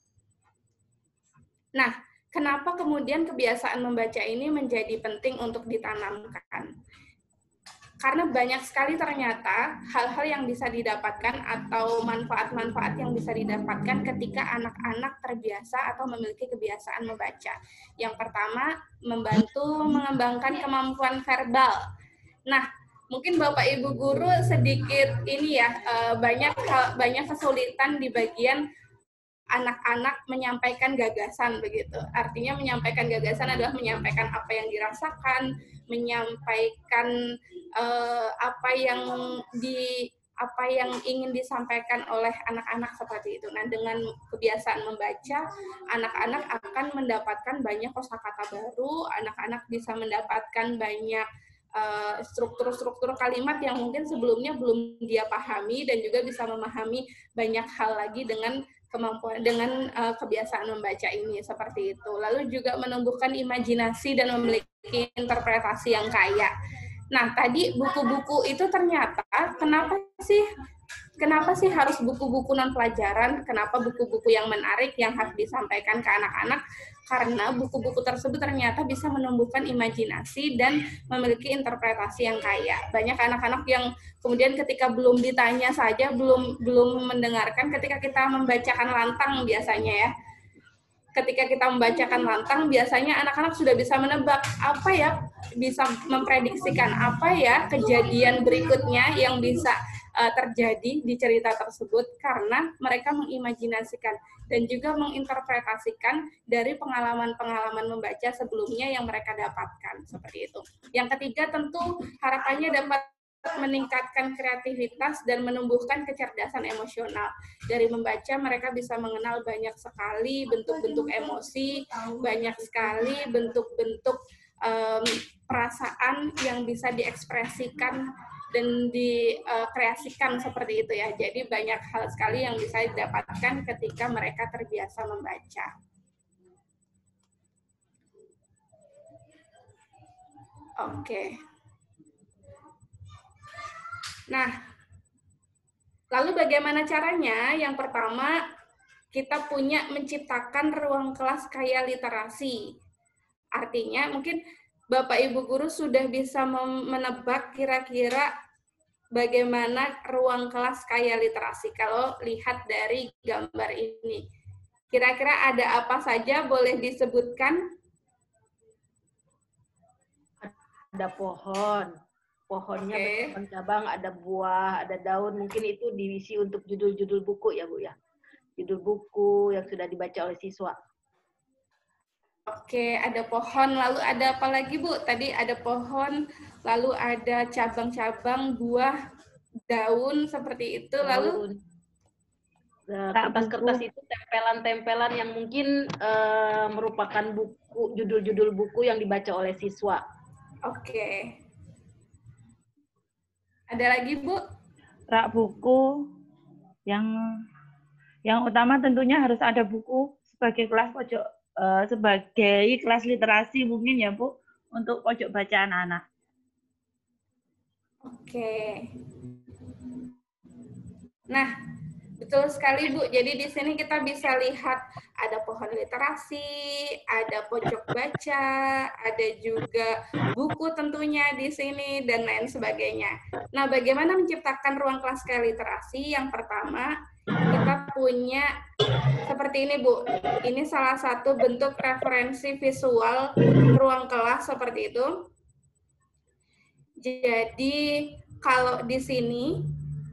Nah, kenapa kemudian kebiasaan membaca ini menjadi penting untuk ditanamkan? Karena banyak sekali ternyata hal-hal yang bisa didapatkan atau manfaat-manfaat yang bisa didapatkan ketika anak-anak terbiasa atau memiliki kebiasaan membaca. Yang pertama, membantu mengembangkan kemampuan verbal. Nah, mungkin Bapak Ibu guru sedikit ini ya, banyak kesulitan di bagian anak-anak menyampaikan gagasan begitu. Artinya menyampaikan gagasan adalah menyampaikan apa yang dirasakan, menyampaikan apa yang ingin disampaikan oleh anak-anak seperti itu. Nah, dengan kebiasaan membaca, anak-anak akan mendapatkan banyak kosakata baru, anak-anak bisa mendapatkan banyak struktur-struktur kalimat yang mungkin sebelumnya belum dia pahami, dan juga bisa memahami banyak hal lagi dengan kebiasaan membaca ini seperti itu. Lalu juga menumbuhkan imajinasi dan memiliki interpretasi yang kaya. Nah, tadi buku-buku itu ternyata kenapa sih harus buku-buku non pelajaran? Kenapa buku-buku yang menarik yang harus disampaikan ke anak-anak? Karena buku-buku tersebut ternyata bisa menumbuhkan imajinasi dan memiliki interpretasi yang kaya. Banyak anak-anak yang kemudian ketika belum ditanya saja, belum mendengarkan, ketika kita membacakan lantang biasanya ya. Ketika kita membacakan lantang, biasanya anak-anak sudah bisa menebak apa ya, bisa memprediksikan apa ya kejadian berikutnya yang bisa terjadi di cerita tersebut, karena mereka mengimajinasikan dan juga menginterpretasikan dari pengalaman-pengalaman membaca sebelumnya yang mereka dapatkan, seperti itu. Yang ketiga, tentu harapannya dapat meningkatkan kreativitas dan menumbuhkan kecerdasan emosional. Dari membaca, mereka bisa mengenal banyak sekali bentuk-bentuk emosi, banyak sekali bentuk-bentuk perasaan yang bisa diekspresikan dan dikreasikan seperti itu ya. Jadi banyak hal sekali yang bisa didapatkan ketika mereka terbiasa membaca. Oke. Nah, lalu bagaimana caranya? Yang pertama, kita menciptakan ruang kelas kaya literasi. Artinya mungkin Bapak Ibu guru sudah bisa menebak kira-kira bagaimana ruang kelas kaya literasi kalau lihat dari gambar ini. Kira-kira ada apa saja, boleh disebutkan? Ada pohonnya bercabang-cabang, ada buah, ada daun. Mungkin itu diisi untuk judul-judul buku ya Bu ya. Judul buku yang sudah dibaca oleh siswa. Oke, ada pohon, lalu ada apa lagi, Bu? Tadi ada pohon, lalu ada cabang-cabang, buah, daun, seperti itu, lalu Daun. Nah, Rak kertas-kertas buku. itu tempelan-tempelan yang mungkin merupakan buku, judul-judul buku yang dibaca oleh siswa. oke. Ada lagi, Bu? Rak buku. Yang utama tentunya harus ada buku sebagai kelas pojok sebagai kelas literasi mungkin ya Bu untuk pojok baca anak-anak. Oke. Nah, betul sekali Bu. Jadi di sini kita bisa lihat ada pohon literasi, ada pojok baca, ada juga buku tentunya di sini dan lain sebagainya. Nah, bagaimana menciptakan ruang kelas kayak literasi? Yang pertama, kita punya seperti ini Bu. Ini salah satu bentuk referensi visual ruang kelas seperti itu. Jadi kalau di sini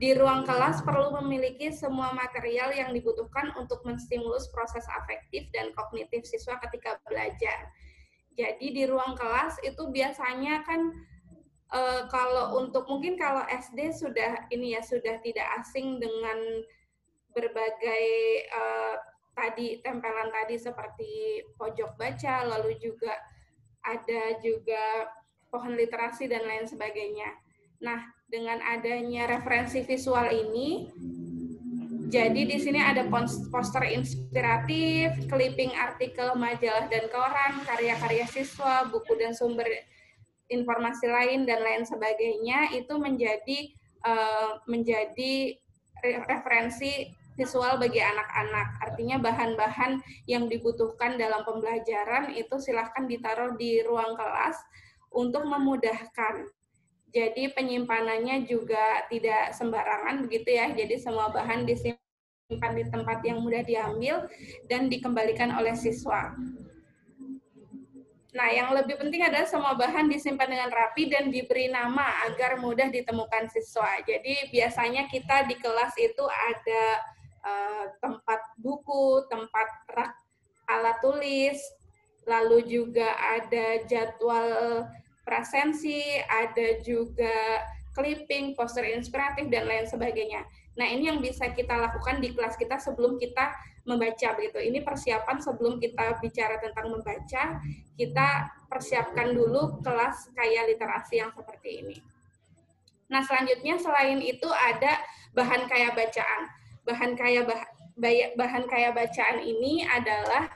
di ruang kelas perlu memiliki semua material yang dibutuhkan untuk menstimulus proses afektif dan kognitif siswa ketika belajar. Jadi di ruang kelas itu biasanya kan kalau untuk mungkin kalau SD sudah ini ya sudah tidak asing dengan berbagai tadi tempelan tadi seperti pojok baca, lalu juga ada juga pohon literasi dan lain sebagainya. Nah, dengan adanya referensi visual ini, jadi di sini ada poster inspiratif, clipping artikel majalah dan koran, karya-karya siswa, buku dan sumber informasi lain dan lain sebagainya itu menjadi referensi visual bagi anak-anak. Artinya bahan-bahan yang dibutuhkan dalam pembelajaran itu silahkan ditaruh di ruang kelas untuk memudahkan. Jadi penyimpanannya juga tidak sembarangan begitu ya. Jadi semua bahan disimpan di tempat yang mudah diambil dan dikembalikan oleh siswa. Nah, yang lebih penting adalah semua bahan disimpan dengan rapi dan diberi nama agar mudah ditemukan siswa. Jadi biasanya kita di kelas itu ada tempat buku, tempat rak alat tulis, lalu juga ada jadwal prasensi, ada juga clipping, poster inspiratif, dan lain sebagainya. Nah, ini yang bisa kita lakukan di kelas kita sebelum kita membaca begitu. Ini persiapan sebelum kita bicara tentang membaca, kita persiapkan dulu kelas kayak literasi yang seperti ini. Nah, selanjutnya selain itu ada bahan kaya bacaan. Bahan kaya bacaan ini adalah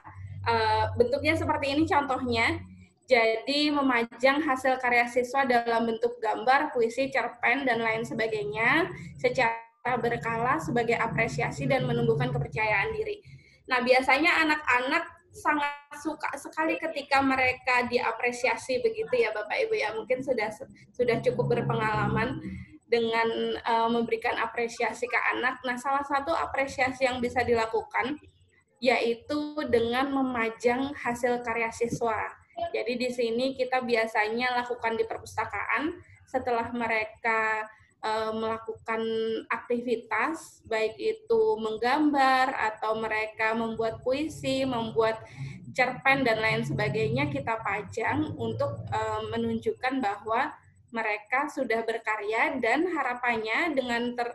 bentuknya seperti ini contohnya. Jadi memajang hasil karya siswa dalam bentuk gambar, puisi, cerpen, dan lain sebagainya secara berkala sebagai apresiasi dan menumbuhkan kepercayaan diri. Nah, biasanya anak-anak sangat suka sekali ketika mereka diapresiasi begitu ya Bapak Ibu ya. Mungkin sudah cukup berpengalaman dengan memberikan apresiasi ke anak. Nah, salah satu apresiasi yang bisa dilakukan yaitu dengan memajang hasil karya siswa. Jadi di sini kita biasanya lakukan di perpustakaan setelah mereka melakukan aktivitas, baik itu menggambar atau mereka membuat puisi, membuat cerpen dan lain sebagainya, kita pajang untuk menunjukkan bahwa mereka sudah berkarya dan harapannya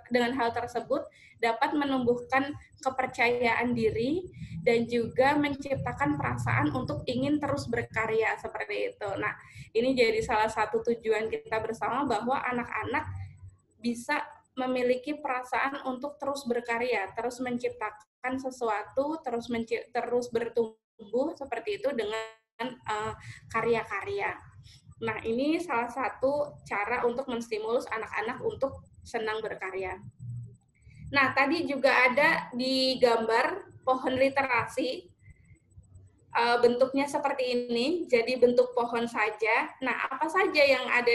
dengan hal tersebut dapat menumbuhkan kepercayaan diri dan juga menciptakan perasaan untuk ingin terus berkarya seperti itu. Nah, ini jadi salah satu tujuan kita bersama bahwa anak-anak bisa memiliki perasaan untuk terus berkarya, terus menciptakan sesuatu, terus bertumbuh seperti itu dengan karya-karya. Nah, ini salah satu cara untuk menstimulus anak-anak untuk senang berkarya. Nah, tadi juga ada di gambar pohon literasi, bentuknya seperti ini, jadi bentuk pohon saja. Nah, apa saja yang ada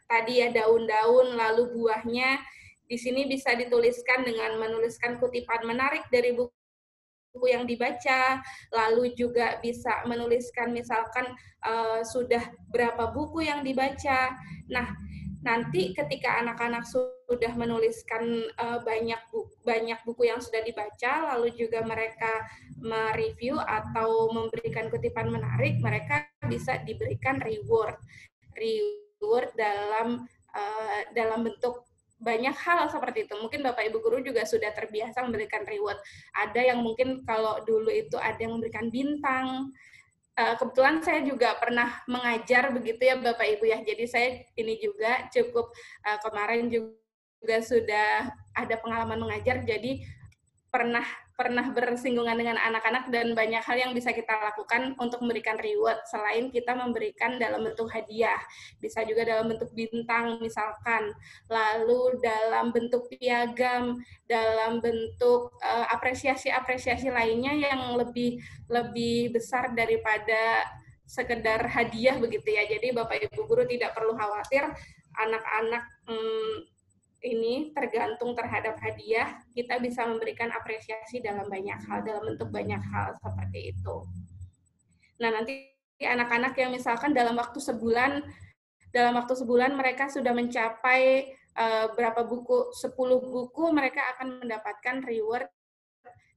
tadi ya daun-daun, lalu buahnya, di sini bisa dituliskan dengan menuliskan kutipan menarik dari buku yang dibaca, lalu juga bisa menuliskan misalkan sudah berapa buku yang dibaca. Nah, nanti ketika anak-anak sudah menuliskan banyak buku yang sudah dibaca, lalu juga mereka mereview atau memberikan kutipan menarik, mereka bisa diberikan reward dalam bentuk banyak hal seperti itu. Mungkin Bapak Ibu guru juga sudah terbiasa memberikan reward. Ada yang mungkin kalau dulu itu ada yang memberikan bintang. Kebetulan saya juga pernah mengajar begitu ya Bapak Ibu ya. Jadi saya ini juga cukup kemarin juga sudah ada pengalaman mengajar. Jadi pernah bersinggungan dengan anak-anak dan banyak hal yang bisa kita lakukan untuk memberikan reward selain kita memberikan dalam bentuk hadiah. Bisa juga dalam bentuk bintang misalkan, lalu dalam bentuk piagam, dalam bentuk apresiasi-apresiasi lainnya yang lebih besar daripada sekedar hadiah begitu ya. Jadi Bapak Ibu guru tidak perlu khawatir anak-anak ini tergantung terhadap hadiah, kita bisa memberikan apresiasi dalam banyak hal, dalam bentuk banyak hal seperti itu. Nah, nanti anak-anak yang misalkan dalam waktu sebulan mereka sudah mencapai berapa buku, 10 buku, mereka akan mendapatkan reward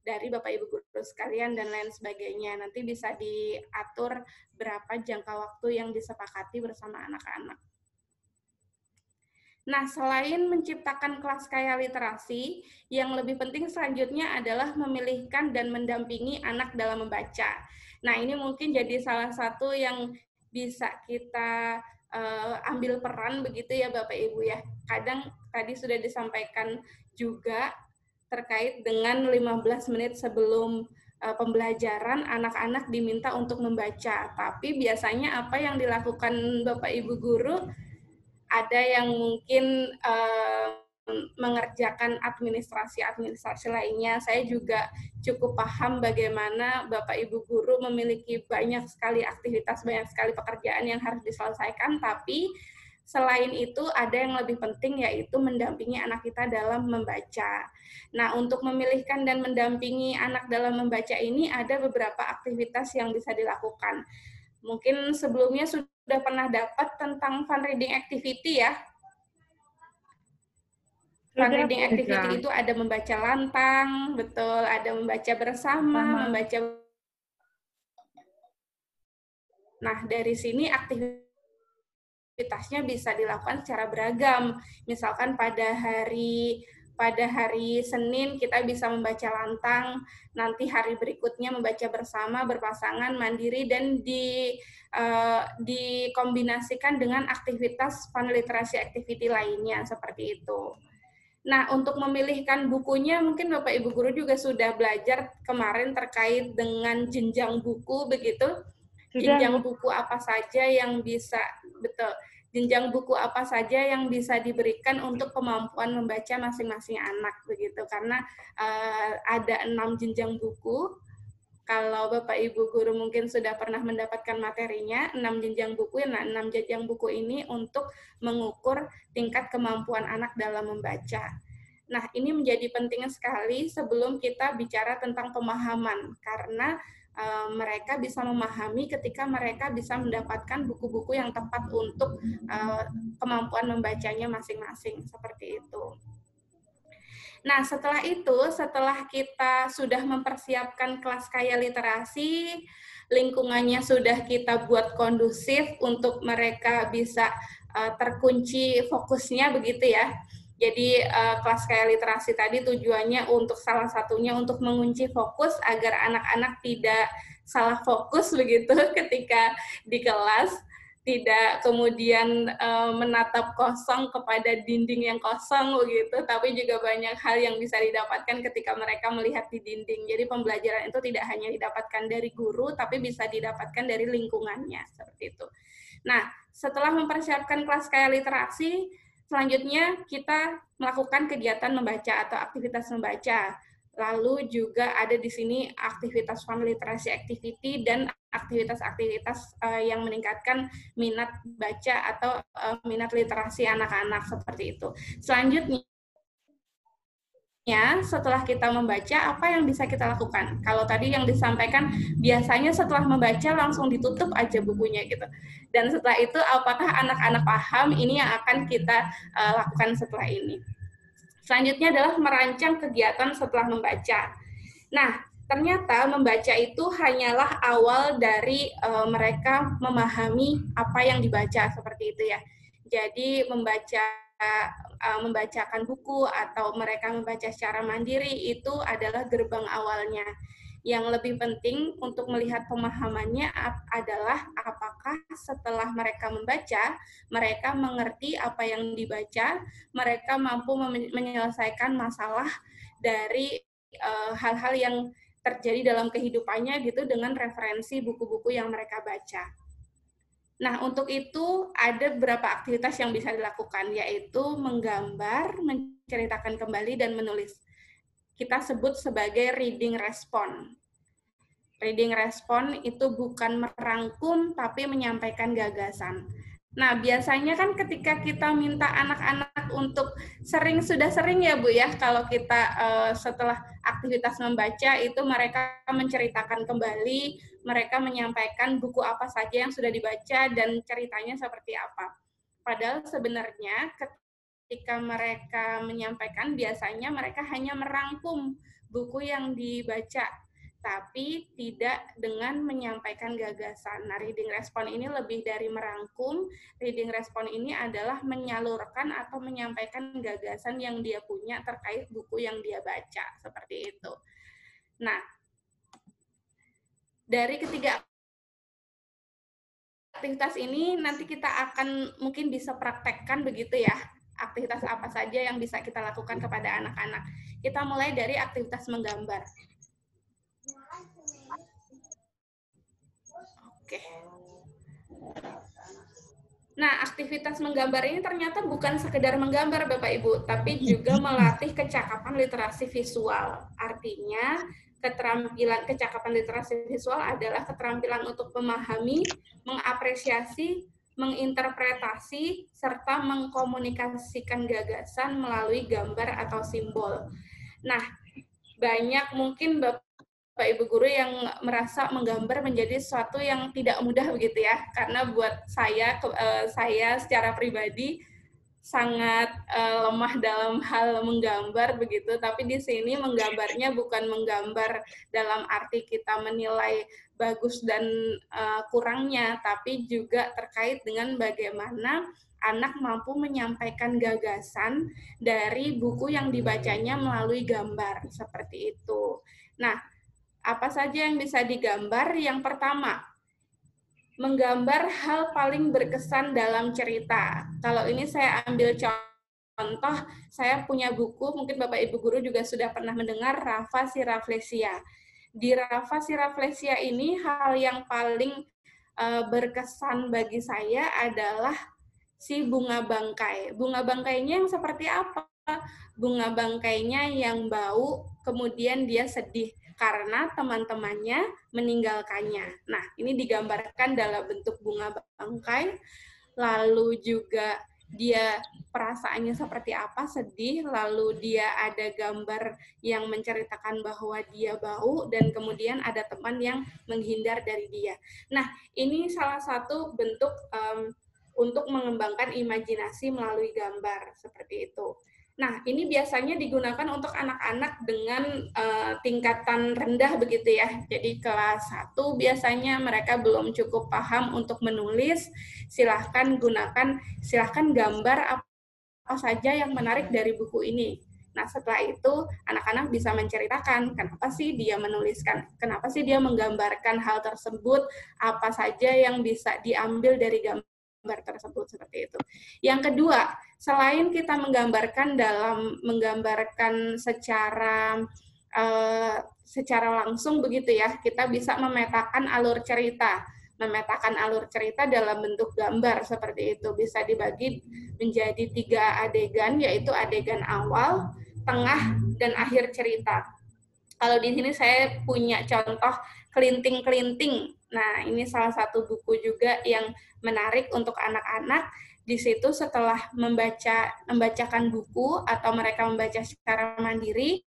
dari Bapak Ibu guru sekalian dan lain sebagainya. Nanti bisa diatur berapa jangka waktu yang disepakati bersama anak-anak. Nah, selain menciptakan kelas kaya literasi, yang lebih penting selanjutnya adalah memilihkan dan mendampingi anak dalam membaca. Nah, ini mungkin jadi salah satu yang bisa kita ambil peran begitu ya Bapak Ibu ya. Kadang tadi sudah disampaikan juga terkait dengan 15 menit sebelum pembelajaran, anak-anak diminta untuk membaca. Tapi biasanya apa yang dilakukan Bapak Ibu guru, ada yang mungkin mengerjakan administrasi lainnya. Saya juga cukup paham bagaimana Bapak Ibu guru memiliki banyak sekali aktivitas, banyak sekali pekerjaan yang harus diselesaikan, tapi selain itu ada yang lebih penting yaitu mendampingi anak kita dalam membaca. Nah, untuk memilihkan dan mendampingi anak dalam membaca ini ada beberapa aktivitas yang bisa dilakukan. Mungkin sebelumnya sudah pernah dapat tentang fun reading activity ya. Fun reading activity itu ada membaca lantang, betul, ada membaca bersama, membaca. Nah, dari sini aktivitasnya bisa dilakukan secara beragam. Misalkan pada hari Senin kita bisa membaca lantang, nanti hari berikutnya membaca bersama, berpasangan, mandiri, dan dikombinasikan dengan aktivitas fun literasi activity lainnya, seperti itu. Nah, untuk memilihkan bukunya, mungkin Bapak Ibu guru juga sudah belajar kemarin terkait dengan jenjang buku, begitu? Jenjang buku apa saja yang bisa, betul, jenjang buku apa saja yang bisa diberikan untuk kemampuan membaca masing-masing anak, begitu. Karena ada 6 jenjang buku. Kalau Bapak Ibu guru mungkin sudah pernah mendapatkan materinya, 6 jenjang buku. Nah, 6 jenjang buku ini untuk mengukur tingkat kemampuan anak dalam membaca. Nah, ini menjadi penting sekali sebelum kita bicara tentang pemahaman, karena mereka bisa memahami ketika mereka bisa mendapatkan buku-buku yang tepat untuk kemampuan membacanya masing-masing, seperti itu. Nah, setelah itu, setelah kita sudah mempersiapkan kelas kaya literasi, lingkungannya sudah kita buat kondusif untuk mereka bisa terkunci fokusnya, begitu ya. Jadi kelas kaya literasi tadi tujuannya untuk salah satunya untuk mengunci fokus agar anak-anak tidak salah fokus begitu ketika di kelas, tidak kemudian menatap kosong kepada dinding yang kosong begitu, tapi juga banyak hal yang bisa didapatkan ketika mereka melihat di dinding. Jadi pembelajaran itu tidak hanya didapatkan dari guru, tapi bisa didapatkan dari lingkungannya, seperti itu. Nah, setelah mempersiapkan kelas kaya literasi, selanjutnya kita melakukan kegiatan membaca atau aktivitas membaca. Lalu juga ada di sini aktivitas fun literasi activity dan aktivitas-aktivitas yang meningkatkan minat baca atau minat literasi anak-anak, seperti itu. Selanjutnya setelah kita membaca, apa yang bisa kita lakukan? Kalau tadi yang disampaikan, biasanya setelah membaca langsung ditutup aja bukunya gitu. Dan setelah itu, apakah anak-anak paham ini yang akan kita lakukan setelah ini? Selanjutnya adalah merancang kegiatan setelah membaca. Nah, ternyata membaca itu hanyalah awal dari mereka memahami apa yang dibaca, seperti itu ya. Jadi membacakan buku atau mereka membaca secara mandiri itu adalah gerbang awalnya. Yang lebih penting untuk melihat pemahamannya adalah apakah setelah mereka membaca, mereka mengerti apa yang dibaca, mereka mampu menyelesaikan masalah dari hal-hal yang terjadi dalam kehidupannya gitu dengan referensi buku-buku yang mereka baca. Nah, untuk itu ada beberapa aktivitas yang bisa dilakukan, yaitu menggambar, menceritakan kembali, dan menulis. Kita sebut sebagai reading response. Reading response itu bukan merangkum, tapi menyampaikan gagasan. Nah, biasanya kan ketika kita minta anak-anak untuk sudah sering ya Bu ya, kalau kita setelah aktivitas membaca itu mereka menceritakan kembali, mereka menyampaikan buku apa saja yang sudah dibaca dan ceritanya seperti apa. Padahal sebenarnya ketika mereka menyampaikan, biasanya mereka hanya merangkum buku yang dibaca, tapi tidak dengan menyampaikan gagasan. Nah, reading response ini lebih dari merangkum. Reading response ini adalah menyalurkan atau menyampaikan gagasan yang dia punya terkait buku yang dia baca, seperti itu. Nah, dari ketiga aktivitas ini nanti kita akan mungkin bisa praktekkan begitu ya, aktivitas apa saja yang bisa kita lakukan kepada anak-anak. Kita mulai dari aktivitas menggambar. Oke. Nah, aktivitas menggambar ini ternyata bukan sekedar menggambar, Bapak Ibu, tapi juga melatih kecakapan literasi visual. Artinya, kecakapan literasi visual adalah keterampilan untuk memahami, mengapresiasi, menginterpretasi, serta mengkomunikasikan gagasan melalui gambar atau simbol. Nah, banyak mungkin Bapak Ibu guru yang merasa menggambar menjadi sesuatu yang tidak mudah begitu ya, karena buat saya secara pribadi sangat lemah dalam hal menggambar begitu, tapi di sini menggambarnya bukan menggambar dalam arti kita menilai bagus dan kurangnya, tapi juga terkait dengan bagaimana anak mampu menyampaikan gagasan dari buku yang dibacanya melalui gambar, seperti itu. Nah, apa saja yang bisa digambar? Yang pertama, menggambar hal paling berkesan dalam cerita. Kalau ini saya ambil contoh, saya punya buku, mungkin Bapak Ibu Guru juga sudah pernah mendengar, Rafa Siraflesia. Di Rafa Siraflesia ini, hal yang paling berkesan bagi saya adalah si bunga bangkai. Bunga bangkainya yang seperti apa? Bunga bangkainya yang bau, kemudian dia sedih karena teman-temannya meninggalkannya. Nah, ini digambarkan dalam bentuk bunga bangkai, lalu juga dia perasaannya seperti apa, sedih, lalu dia ada gambar yang menceritakan bahwa dia bau, dan kemudian ada teman yang menghindar dari dia. Nah, ini salah satu bentuk untuk mengembangkan imajinasi melalui gambar, seperti itu. Nah, ini biasanya digunakan untuk anak-anak dengan tingkatan rendah begitu ya. Jadi kelas 1 biasanya mereka belum cukup paham untuk menulis, silahkan gambar apa saja yang menarik dari buku ini. Nah, setelah itu anak-anak bisa menceritakan kenapa sih dia menuliskan, kenapa sih dia menggambarkan hal tersebut, apa saja yang bisa diambil dari gambar tersebut, seperti itu. Yang kedua, selain kita menggambarkan secara langsung begitu ya, kita bisa memetakan alur cerita. Memetakan alur cerita dalam bentuk gambar seperti itu, bisa dibagi menjadi 3 adegan, yaitu adegan awal, tengah, dan akhir cerita. Kalau di sini saya punya contoh kelinting-kelinting. Nah, ini salah satu buku juga yang menarik untuk anak-anak. di situ setelah membacakan buku atau mereka membaca secara mandiri,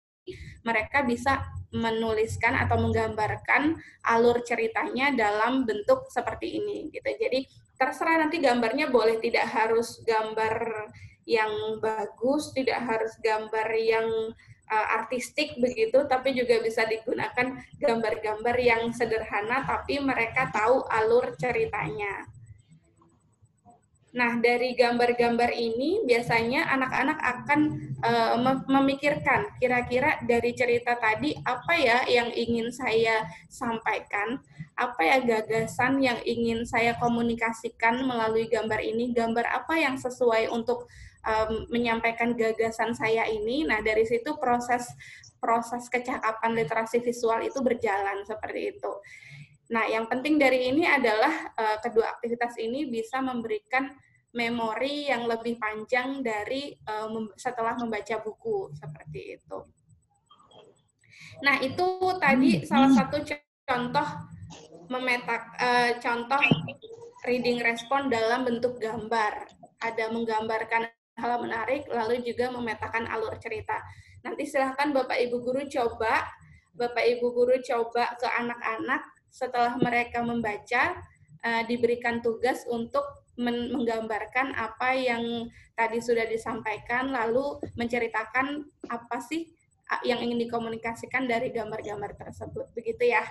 mereka bisa menuliskan atau menggambarkan alur ceritanya dalam bentuk seperti ini gitu. Jadi terserah nanti gambarnya boleh tidak harus gambar yang bagus, tidak harus gambar yang artistik begitu, tapi juga bisa digunakan gambar-gambar yang sederhana tapi mereka tahu alur ceritanya. Nah, dari gambar-gambar ini biasanya anak-anak akan memikirkan kira-kira dari cerita tadi apa ya yang ingin saya sampaikan, apa ya gagasan yang ingin saya komunikasikan melalui gambar ini, gambar apa yang sesuai untuk menyampaikan gagasan saya ini. Nah, dari situ proses kecakapan literasi visual itu berjalan seperti itu. Nah, yang penting dari ini adalah kedua aktivitas ini bisa memberikan memori yang lebih panjang dari setelah membaca buku, seperti itu. Nah, itu tadi salah satu contoh contoh reading response dalam bentuk gambar. Ada menggambarkan hal menarik, lalu juga memetakan alur cerita. Nanti silahkan Bapak Ibu Guru coba ke anak-anak. Setelah mereka membaca, diberikan tugas untuk menggambarkan apa yang tadi sudah disampaikan, lalu menceritakan apa sih yang ingin dikomunikasikan dari gambar-gambar tersebut. Begitu ya.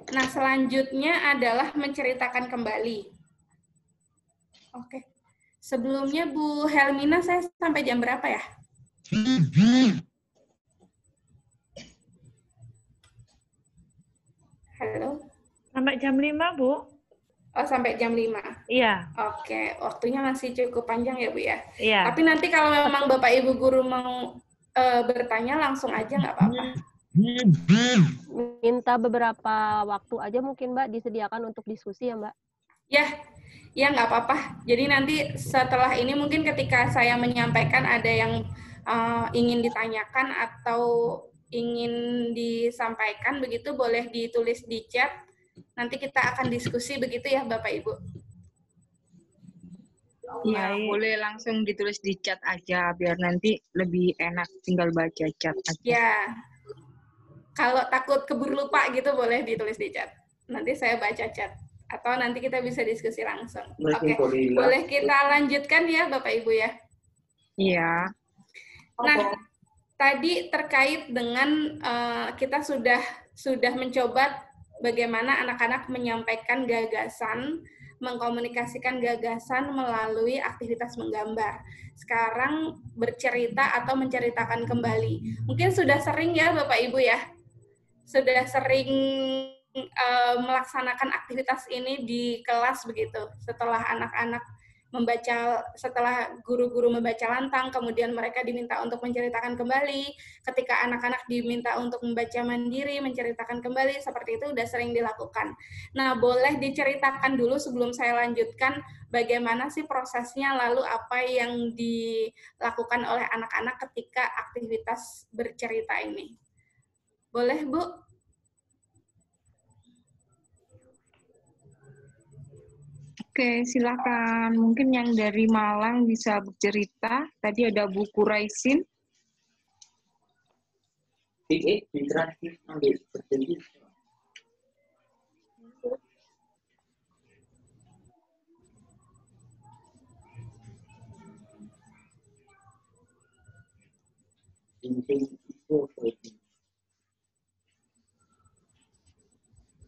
Nah, selanjutnya adalah menceritakan kembali. Oke. Sebelumnya Bu Helmina, saya sampai jam berapa ya? Halo? Sampai jam 5, Bu. Oh, sampai jam 5? Iya. Oke, waktunya masih cukup panjang ya, Bu ya? Iya. Tapi nanti kalau memang Bapak Ibu Guru mau bertanya, langsung aja nggak apa-apa. Minta beberapa waktu aja mungkin Mbak disediakan untuk diskusi ya Mbak? Ya nggak apa-apa. Jadi nanti setelah ini mungkin ketika saya menyampaikan ada yang ingin ditanyakan atau ingin disampaikan begitu, boleh ditulis di chat. Nanti kita akan diskusi begitu ya Bapak Ibu. Iya, boleh langsung ditulis di chat aja biar nanti lebih enak tinggal baca chat aja. Ya. Kalau takut keburu lupa gitu boleh ditulis di chat. Nanti saya baca chat atau nanti kita bisa diskusi langsung. Oke. Boleh kita lanjutkan ya Bapak Ibu ya? Iya. Nah, tadi terkait dengan kita sudah mencoba bagaimana anak-anak menyampaikan gagasan, mengkomunikasikan gagasan melalui aktivitas menggambar. Sekarang bercerita atau menceritakan kembali. Mungkin sudah sering ya Bapak Ibu ya? Sudah sering melaksanakan aktivitas ini di kelas begitu. Setelah anak-anak setelah guru-guru membaca lantang, kemudian mereka diminta untuk menceritakan kembali. Ketika anak-anak diminta untuk membaca mandiri, menceritakan kembali, seperti itu sudah sering dilakukan. Nah, boleh diceritakan dulu sebelum saya lanjutkan bagaimana sih prosesnya, lalu apa yang dilakukan oleh anak-anak ketika aktivitas bercerita ini. Boleh, Bu? Oke, silakan. Mungkin yang dari Malang bisa bercerita. Tadi ada Bu Kuraisin.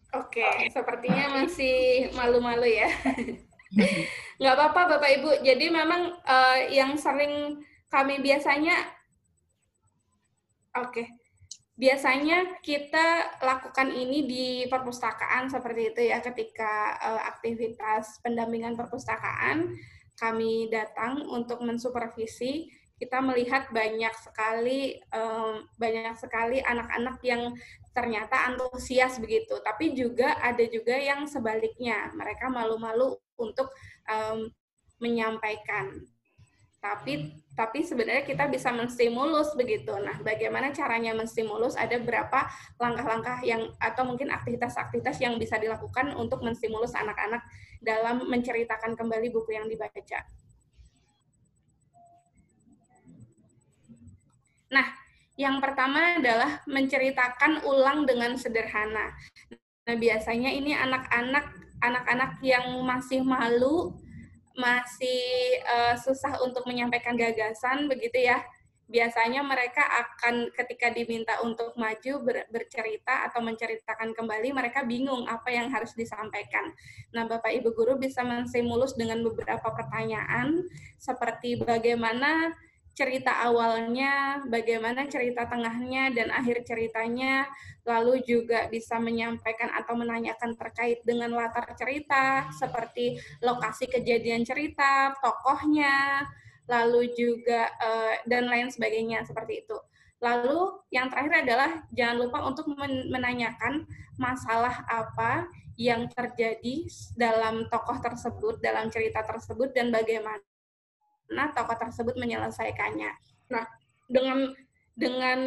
Oke, sepertinya masih malu-malu ya. Nggak apa-apa Bapak Ibu. Jadi memang yang sering kami biasanya kita lakukan ini di perpustakaan seperti itu ya. Ketika aktivitas pendampingan perpustakaan, kami datang untuk mensupervisi. Kita melihat banyak sekali anak-anak yang ternyata antusias begitu. Tapi ada juga yang sebaliknya. Mereka malu-malu untuk menyampaikan. Tapi sebenarnya kita bisa menstimulus begitu. Nah, bagaimana caranya menstimulus? Ada beberapa langkah-langkah yang atau mungkin aktivitas-aktivitas yang bisa dilakukan untuk menstimulus anak-anak dalam menceritakan kembali buku yang dibaca. Nah, yang pertama adalah menceritakan ulang dengan sederhana. Nah, biasanya ini anak-anak yang masih malu, masih susah untuk menyampaikan gagasan begitu ya. Biasanya mereka akan ketika diminta untuk maju bercerita atau menceritakan kembali, mereka bingung apa yang harus disampaikan. Nah, Bapak Ibu guru bisa menstimulus dengan beberapa pertanyaan seperti bagaimana cerita awalnya, bagaimana cerita tengahnya dan akhir ceritanya, lalu juga bisa menyampaikan atau menanyakan terkait dengan latar cerita, seperti lokasi kejadian cerita, tokohnya, lalu juga dan lain sebagainya seperti itu. Lalu yang terakhir adalah jangan lupa untuk menanyakan masalah apa yang terjadi dalam tokoh tersebut, dalam cerita tersebut, dan bagaimana tokoh tersebut menyelesaikannya. Nah, dengan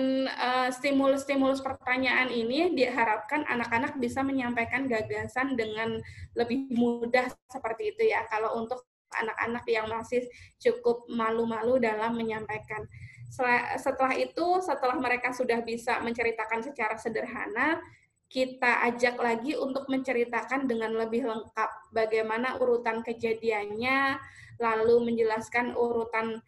stimulus-stimulus pertanyaan ini diharapkan anak-anak bisa menyampaikan gagasan dengan lebih mudah seperti itu ya. Kalau untuk anak-anak yang masih cukup malu-malu dalam menyampaikan. Setelah itu, setelah mereka sudah bisa menceritakan secara sederhana, kita ajak lagi untuk menceritakan dengan lebih lengkap bagaimana urutan kejadiannya, lalu menjelaskan urutan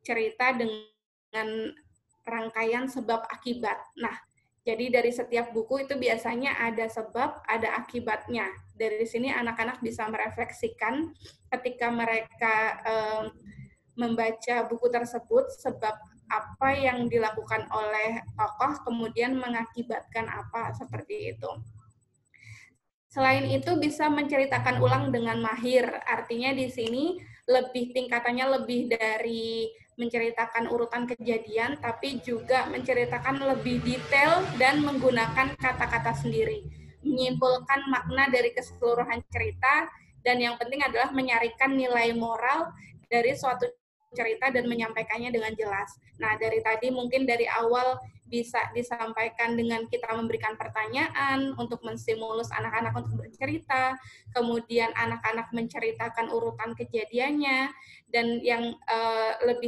cerita dengan rangkaian sebab akibat. Nah, jadi dari setiap buku itu biasanya ada sebab, ada akibatnya. Dari sini anak-anak bisa merefleksikan ketika mereka membaca buku tersebut, sebab apa yang dilakukan oleh tokoh kemudian mengakibatkan apa, seperti itu. Selain itu bisa menceritakan ulang dengan mahir. Artinya di sini tingkatannya lebih dari menceritakan urutan kejadian, tapi juga menceritakan lebih detail dan menggunakan kata-kata sendiri. Menyimpulkan makna dari keseluruhan cerita, dan yang penting adalah menyarikan nilai moral dari suatu cerita dan menyampaikannya dengan jelas. Nah, dari tadi mungkin dari awal bisa disampaikan dengan kita memberikan pertanyaan untuk menstimulus anak-anak untuk bercerita, kemudian anak-anak menceritakan urutan kejadiannya, dan yang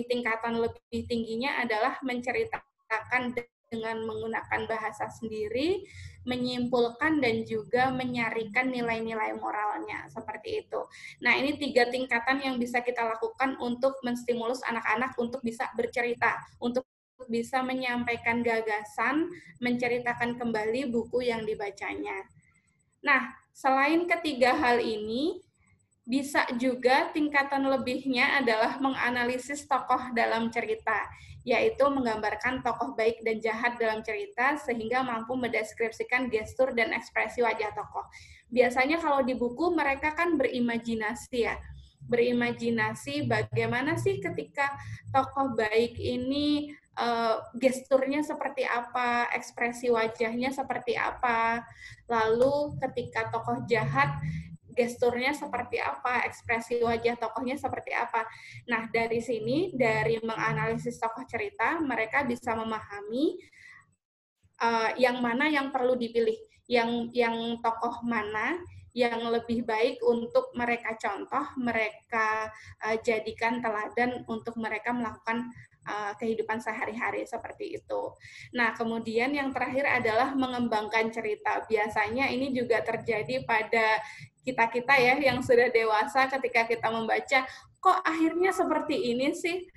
tingkatan lebih tingginya adalah menceritakan dengan menggunakan bahasa sendiri, menyimpulkan dan juga menyarikan nilai-nilai moralnya, seperti itu. Nah, ini 3 tingkatan yang bisa kita lakukan untuk menstimulus anak-anak untuk bisa bercerita, untuk bisa menyampaikan gagasan, menceritakan kembali buku yang dibacanya. Nah, selain ketiga hal ini, bisa juga tingkatan lebihnya adalah menganalisis tokoh dalam cerita, yaitu menggambarkan tokoh baik dan jahat dalam cerita sehingga mampu mendeskripsikan gestur dan ekspresi wajah tokoh. Biasanya kalau di buku mereka kan berimajinasi ya, berimajinasi bagaimana sih ketika tokoh baik ini gesturnya seperti apa, ekspresi wajahnya seperti apa, lalu ketika tokoh jahat gesturnya seperti apa, ekspresi wajah tokohnya seperti apa. Nah, dari sini, dari menganalisis tokoh cerita, mereka bisa memahami yang mana yang perlu dipilih, yang tokoh mana yang lebih baik untuk mereka contoh, mereka jadikan teladan untuk mereka melakukan kehidupan sehari-hari seperti itu. Nah, kemudian yang terakhir adalah mengembangkan cerita. Biasanya ini juga terjadi pada kita-kita ya yang sudah dewasa ketika kita membaca, kok akhirnya seperti ini sih?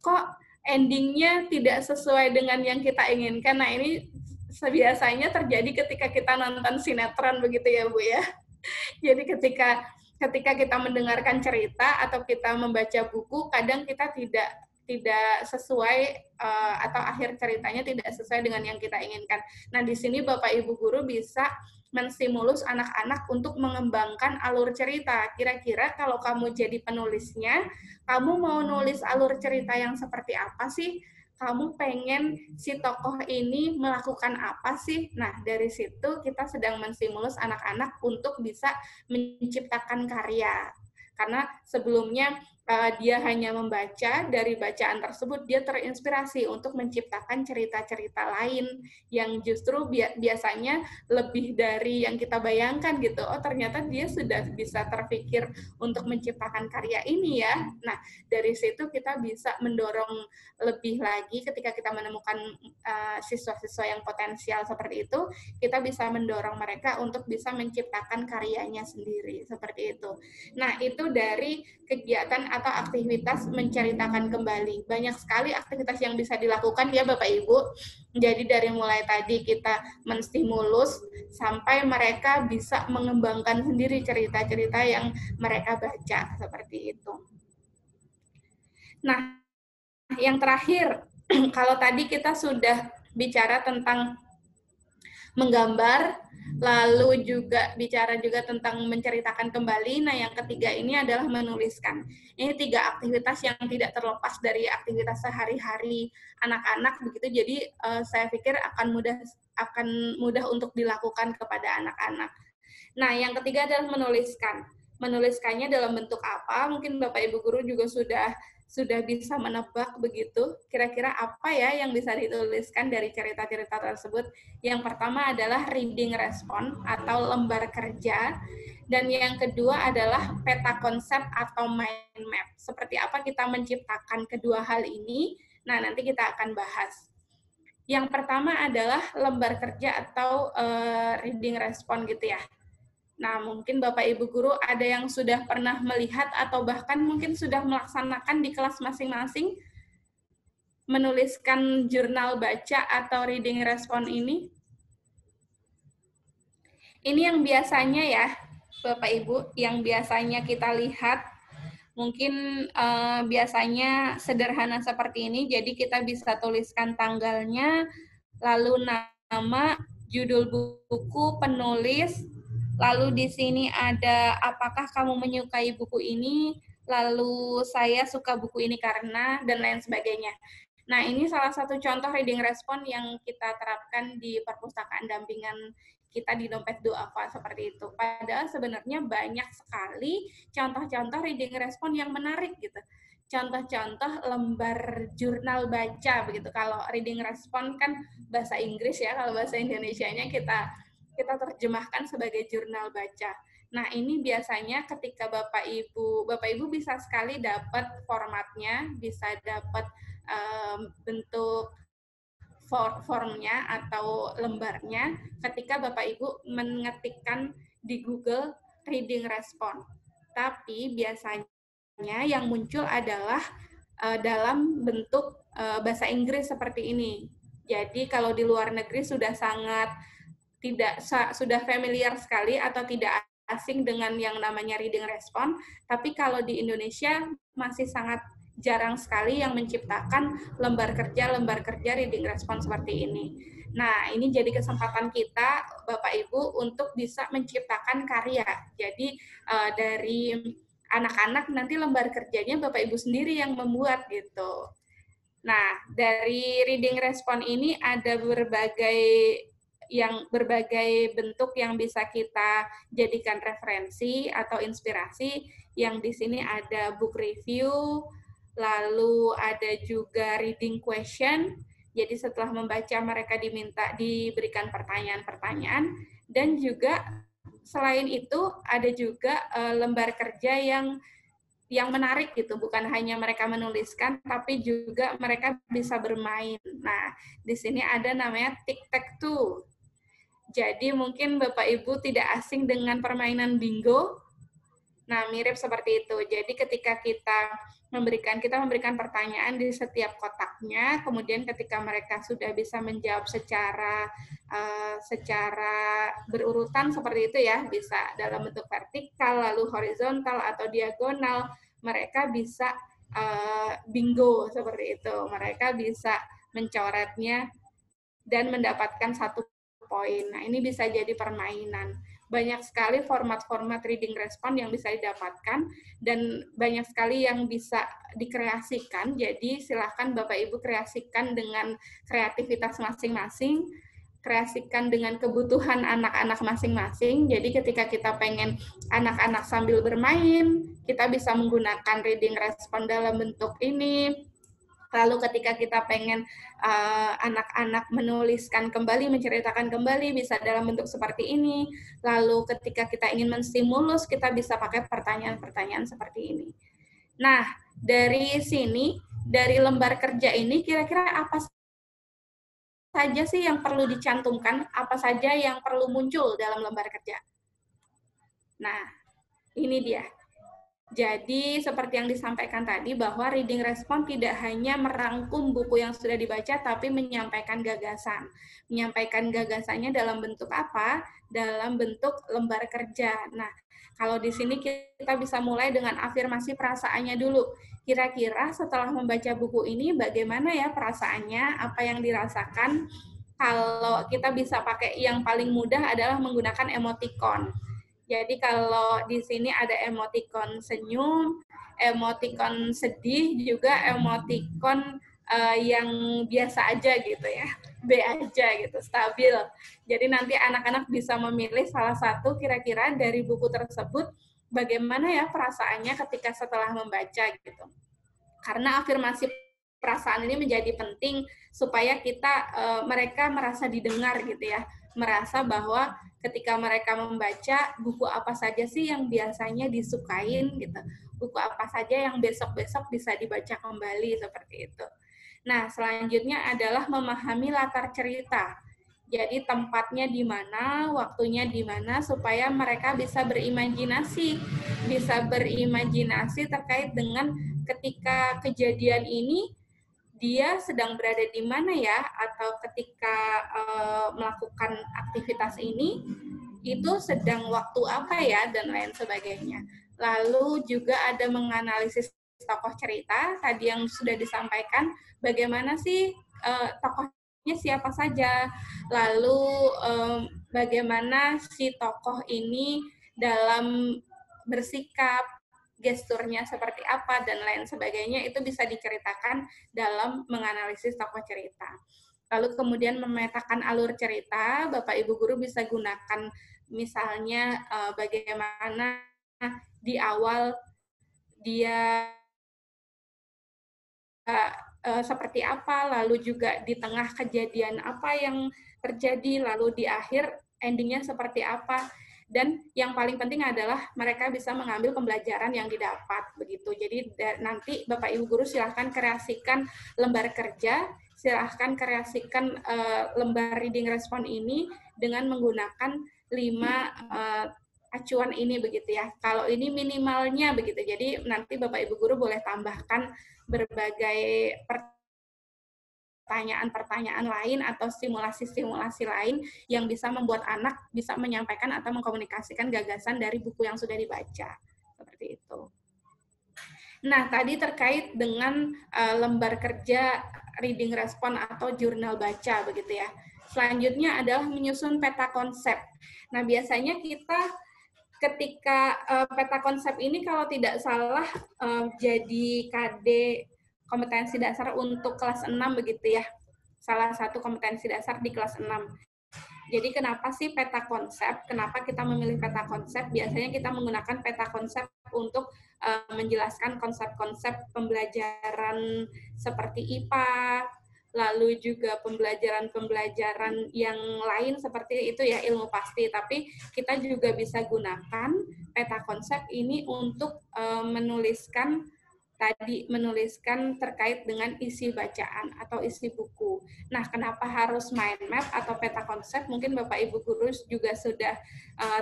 Kok endingnya tidak sesuai dengan yang kita inginkan? Nah, ini biasanya terjadi ketika kita nonton sinetron begitu ya, Bu ya. Jadi ketika kita mendengarkan cerita atau kita membaca buku, kadang kita tidak sesuai atau akhir ceritanya tidak sesuai dengan yang kita inginkan. Nah, di sini Bapak Ibu guru bisa menstimulus anak-anak untuk mengembangkan alur cerita. Kira-kira kalau kamu jadi penulisnya, kamu mau nulis alur cerita yang seperti apa sih? Kamu pengen si tokoh ini melakukan apa sih? Nah, dari situ kita sedang menstimulus anak-anak untuk bisa menciptakan karya. Karena sebelumnya dia hanya membaca, dari bacaan tersebut dia terinspirasi untuk menciptakan cerita-cerita lain yang justru biasanya lebih dari yang kita bayangkan gitu. Oh, ternyata dia sudah bisa terpikir untuk menciptakan karya ini ya. Nah, dari situ kita bisa mendorong lebih lagi ketika kita menemukan siswa-siswa yang potensial seperti itu, kita bisa mendorong mereka untuk bisa menciptakan karyanya sendiri, seperti itu. Nah, itu dari kegiatan atau aktivitas menceritakan kembali. Banyak sekali aktivitas yang bisa dilakukan ya Bapak Ibu. Jadi dari mulai tadi kita menstimulus sampai mereka bisa mengembangkan sendiri cerita-cerita yang mereka baca, seperti itu. Nah, yang terakhir, kalau tadi kita sudah bicara tentang menggambar, lalu juga bicara juga tentang menceritakan kembali. Nah, yang ketiga ini adalah menuliskan. Ini 3 aktivitas yang tidak terlepas dari aktivitas sehari-hari anak-anak begitu. Jadi saya pikir akan mudah untuk dilakukan kepada anak-anak. Nah, yang ketiga adalah menuliskan. Menuliskannya dalam bentuk apa? Mungkin Bapak Ibu guru juga sudah bisa menebak begitu, kira-kira apa ya yang bisa dituliskan dari cerita-cerita tersebut. Yang pertama adalah reading response atau lembar kerja, dan yang kedua adalah peta konsep atau mind map. Seperti apa kita menciptakan kedua hal ini, nah nanti kita akan bahas. Yang pertama adalah lembar kerja atau reading response gitu ya. Nah, mungkin Bapak Ibu Guru ada yang sudah pernah melihat atau bahkan mungkin sudah melaksanakan di kelas masing-masing menuliskan jurnal baca atau reading response ini. Ini yang biasanya ya, Bapak Ibu, yang biasanya kita lihat mungkin biasanya sederhana seperti ini. Jadi kita bisa tuliskan tanggalnya, lalu nama, judul buku, penulis, lalu di sini ada apakah kamu menyukai buku ini, lalu saya suka buku ini karena, dan lain sebagainya. Nah, ini salah satu contoh reading response yang kita terapkan di perpustakaan dampingan kita di Dompet Duafa seperti itu. Padahal sebenarnya banyak sekali contoh-contoh reading response yang menarik gitu. Contoh-contoh lembar jurnal baca begitu. Kalau reading response kan bahasa Inggris ya, kalau bahasa Indonesianya kita terjemahkan sebagai jurnal baca. Nah, ini biasanya ketika Bapak Ibu bisa sekali dapat formatnya, bisa dapat bentuk formnya atau lembarnya ketika Bapak Ibu mengetikkan di Google reading response. Tapi biasanya yang muncul adalah dalam bentuk bahasa Inggris seperti ini. Jadi kalau di luar negeri sudah sudah familiar sekali atau tidak asing dengan yang namanya reading response, tapi kalau di Indonesia masih sangat jarang sekali yang menciptakan lembar kerja reading response seperti ini. Nah, ini jadi kesempatan kita, Bapak Ibu, untuk bisa menciptakan karya. Jadi, dari anak-anak nanti lembar kerjanya Bapak Ibu sendiri yang membuat gitu. Nah, dari reading response ini ada berbagai bentuk yang bisa kita jadikan referensi atau inspirasi. Yang di sini ada book review, lalu ada juga reading question. Jadi setelah membaca mereka diberikan pertanyaan-pertanyaan, dan juga selain itu ada juga lembar kerja yang menarik gitu, bukan hanya mereka menuliskan, tapi juga mereka bisa bermain. Nah, di sini ada namanya tic-tac-toe. Jadi mungkin Bapak Ibu tidak asing dengan permainan bingo. Nah, mirip seperti itu. Jadi ketika kita memberikan pertanyaan di setiap kotaknya, kemudian ketika mereka sudah bisa menjawab secara berurutan seperti itu ya, bisa dalam bentuk vertikal, lalu horizontal atau diagonal, mereka bisa bingo seperti itu. Mereka bisa mencoretnya dan mendapatkan 1 poin. Nah, ini bisa jadi permainan. Banyak sekali format-format reading response yang bisa didapatkan, dan banyak sekali yang bisa dikreasikan. Jadi, silakan Bapak Ibu kreasikan dengan kreativitas masing-masing. kreasikan dengan kebutuhan anak-anak masing-masing. Jadi ketika kita pengen anak-anak sambil bermain, kita bisa menggunakan reading respon dalam bentuk ini. Lalu ketika kita pengen anak-anak menuliskan kembali, menceritakan kembali, bisa dalam bentuk seperti ini. Lalu ketika kita ingin menstimulus, kita bisa pakai pertanyaan-pertanyaan seperti ini. Nah, dari sini, dari lembar kerja ini, kira-kira apa saja sih yang perlu dicantumkan, apa saja yang perlu muncul dalam lembar kerja? Nah, ini dia. Jadi, seperti yang disampaikan tadi, bahwa reading respon tidak hanya merangkum buku yang sudah dibaca, tapi menyampaikan gagasan. Menyampaikan gagasannya dalam bentuk apa? Dalam bentuk lembar kerja. Nah, kalau di sini kita bisa mulai dengan afirmasi perasaannya dulu. Kira-kira setelah membaca buku ini, bagaimana ya perasaannya, apa yang dirasakan? Kalau kita bisa pakai yang paling mudah adalah menggunakan emoticon. Jadi kalau di sini ada emoticon senyum, emoticon sedih, juga emoticon yang biasa aja gitu ya, B aja gitu, stabil. Jadi nanti anak-anak bisa memilih salah satu kira-kira dari buku tersebut, bagaimana ya perasaannya ketika setelah membaca gitu. Karena afirmasi perasaan ini menjadi penting supaya mereka merasa didengar gitu ya, merasa bahwa ketika mereka membaca buku apa saja sih yang biasanya disukain gitu, buku apa saja yang besok-besok bisa dibaca kembali seperti itu. Nah, selanjutnya adalah memahami latar cerita. Jadi tempatnya di mana, waktunya di mana, supaya mereka bisa berimajinasi terkait dengan ketika kejadian ini dia sedang berada di mana ya, atau ketika melakukan aktivitas ini, itu sedang waktu apa ya, dan lain sebagainya. Lalu juga ada menganalisis tokoh cerita, tadi yang sudah disampaikan, bagaimana sih tokohnya siapa saja, lalu bagaimana si tokoh ini dalam bersikap, gesturnya seperti apa, dan lain sebagainya, itu bisa diceritakan dalam menganalisis tokoh cerita. Lalu kemudian memetakan alur cerita, Bapak Ibu Guru bisa gunakan misalnya bagaimana di awal dia seperti apa, lalu juga di tengah kejadian apa yang terjadi, lalu di akhir endingnya seperti apa. Dan yang paling penting adalah mereka bisa mengambil pembelajaran yang didapat begitu. Jadi nanti Bapak Ibu Guru silahkan kreasikan lembar kerja, silahkan kreasikan lembar reading respon ini dengan menggunakan 5 acuan ini begitu ya. Kalau ini minimalnya begitu. Jadi nanti Bapak Ibu Guru boleh tambahkan berbagai pertanyaan-pertanyaan lain atau stimulasi-stimulasi lain yang bisa membuat anak bisa menyampaikan atau mengkomunikasikan gagasan dari buku yang sudah dibaca. Seperti itu. Nah, tadi terkait dengan lembar kerja reading respon atau jurnal baca begitu ya. Selanjutnya adalah menyusun peta konsep. Nah, biasanya kita ketika peta konsep ini kalau tidak salah jadi KD kompetensi dasar untuk kelas 6 begitu ya. Salah satu kompetensi dasar di kelas 6. Jadi kenapa sih peta konsep? Kenapa kita memilih peta konsep? Biasanya kita menggunakan peta konsep untuk menjelaskan konsep-konsep pembelajaran seperti IPA, lalu juga pembelajaran-pembelajaran yang lain seperti itu ya, ilmu pasti. Tapi kita juga bisa gunakan peta konsep ini untuk menuliskan terkait dengan isi bacaan atau isi buku. Nah, kenapa harus mind map atau peta konsep? Mungkin Bapak Ibu Guru juga sudah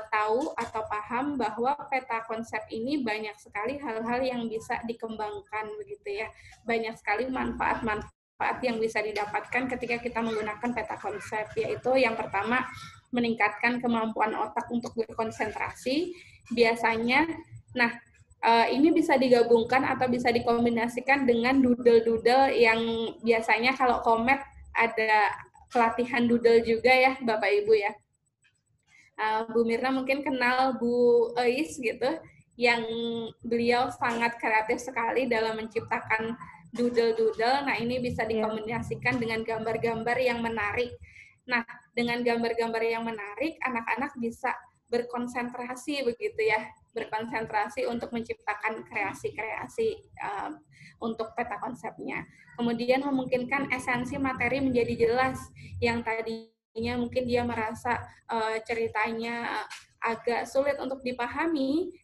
tahu atau paham bahwa peta konsep ini banyak sekali hal-hal yang bisa dikembangkan begitu ya. Banyak sekali manfaat-manfaat yang bisa didapatkan ketika kita menggunakan peta konsep, yaitu yang pertama meningkatkan kemampuan otak untuk berkonsentrasi. Biasanya, ini bisa digabungkan atau bisa dikombinasikan dengan doodle-doodle yang biasanya kalau Komet ada pelatihan doodle juga ya, Bapak Ibu ya. Bu Mirna mungkin kenal Bu Eis gitu, yang beliau sangat kreatif sekali dalam menciptakan doodle-doodle. Nah, ini bisa dikombinasikan dengan gambar-gambar yang menarik. Nah, dengan gambar-gambar yang menarik, anak-anak bisa berkonsentrasi begitu ya, berkonsentrasi untuk menciptakan kreasi-kreasi untuk peta konsepnya. Kemudian memungkinkan esensi materi menjadi jelas, yang tadinya mungkin dia merasa ceritanya agak sulit untuk dipahami.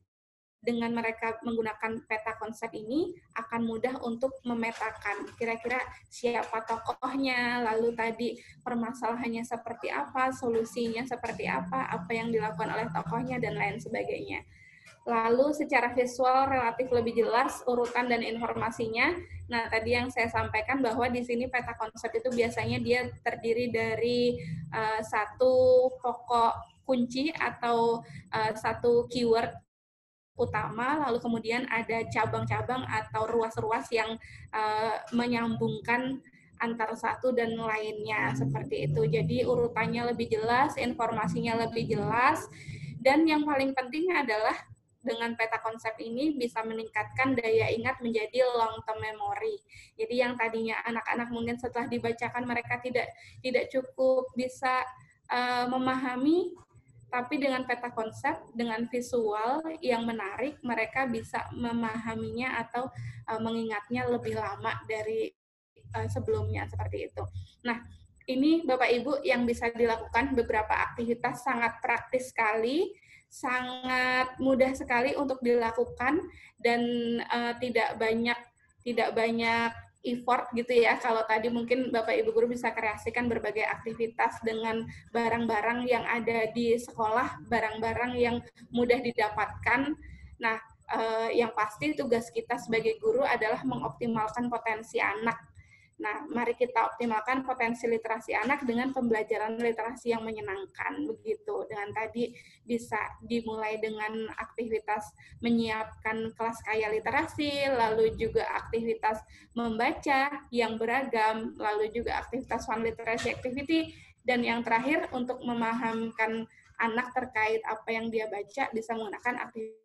Dengan mereka menggunakan peta konsep ini akan mudah untuk memetakan kira-kira siapa tokohnya, lalu tadi permasalahannya seperti apa, solusinya seperti apa yang dilakukan oleh tokohnya, dan lain sebagainya. Lalu secara visual relatif lebih jelas urutan dan informasinya. Nah, tadi yang saya sampaikan bahwa di sini peta konsep itu biasanya dia terdiri dari satu pokok kunci atau satu keyword utama, lalu kemudian ada cabang-cabang atau ruas-ruas yang menyambungkan antara satu dan lainnya, seperti itu. Jadi urutannya lebih jelas, informasinya lebih jelas, dan yang paling penting adalah dengan peta konsep ini bisa meningkatkan daya ingat menjadi long term memory. Jadi yang tadinya anak-anak mungkin setelah dibacakan mereka tidak cukup bisa memahami, tapi dengan peta konsep, dengan visual yang menarik, mereka bisa memahaminya atau mengingatnya lebih lama dari sebelumnya, seperti itu. Nah, ini Bapak Ibu yang bisa dilakukan beberapa aktivitas sangat praktis sekali, sangat mudah sekali untuk dilakukan, dan tidak banyak effort gitu ya. Kalau tadi mungkin Bapak Ibu guru bisa kreasikan berbagai aktivitas dengan barang-barang yang ada di sekolah, barang-barang yang mudah didapatkan. Nah, yang pasti tugas kita sebagai guru adalah mengoptimalkan potensi anak. Nah, mari kita optimalkan potensi literasi anak dengan pembelajaran literasi yang menyenangkan, begitu. Dengan tadi bisa dimulai dengan aktivitas menyiapkan kelas kaya literasi, lalu juga aktivitas membaca yang beragam, lalu juga aktivitas fun literacy activity, dan yang terakhir untuk memahamkan anak terkait apa yang dia baca bisa menggunakan aktivitas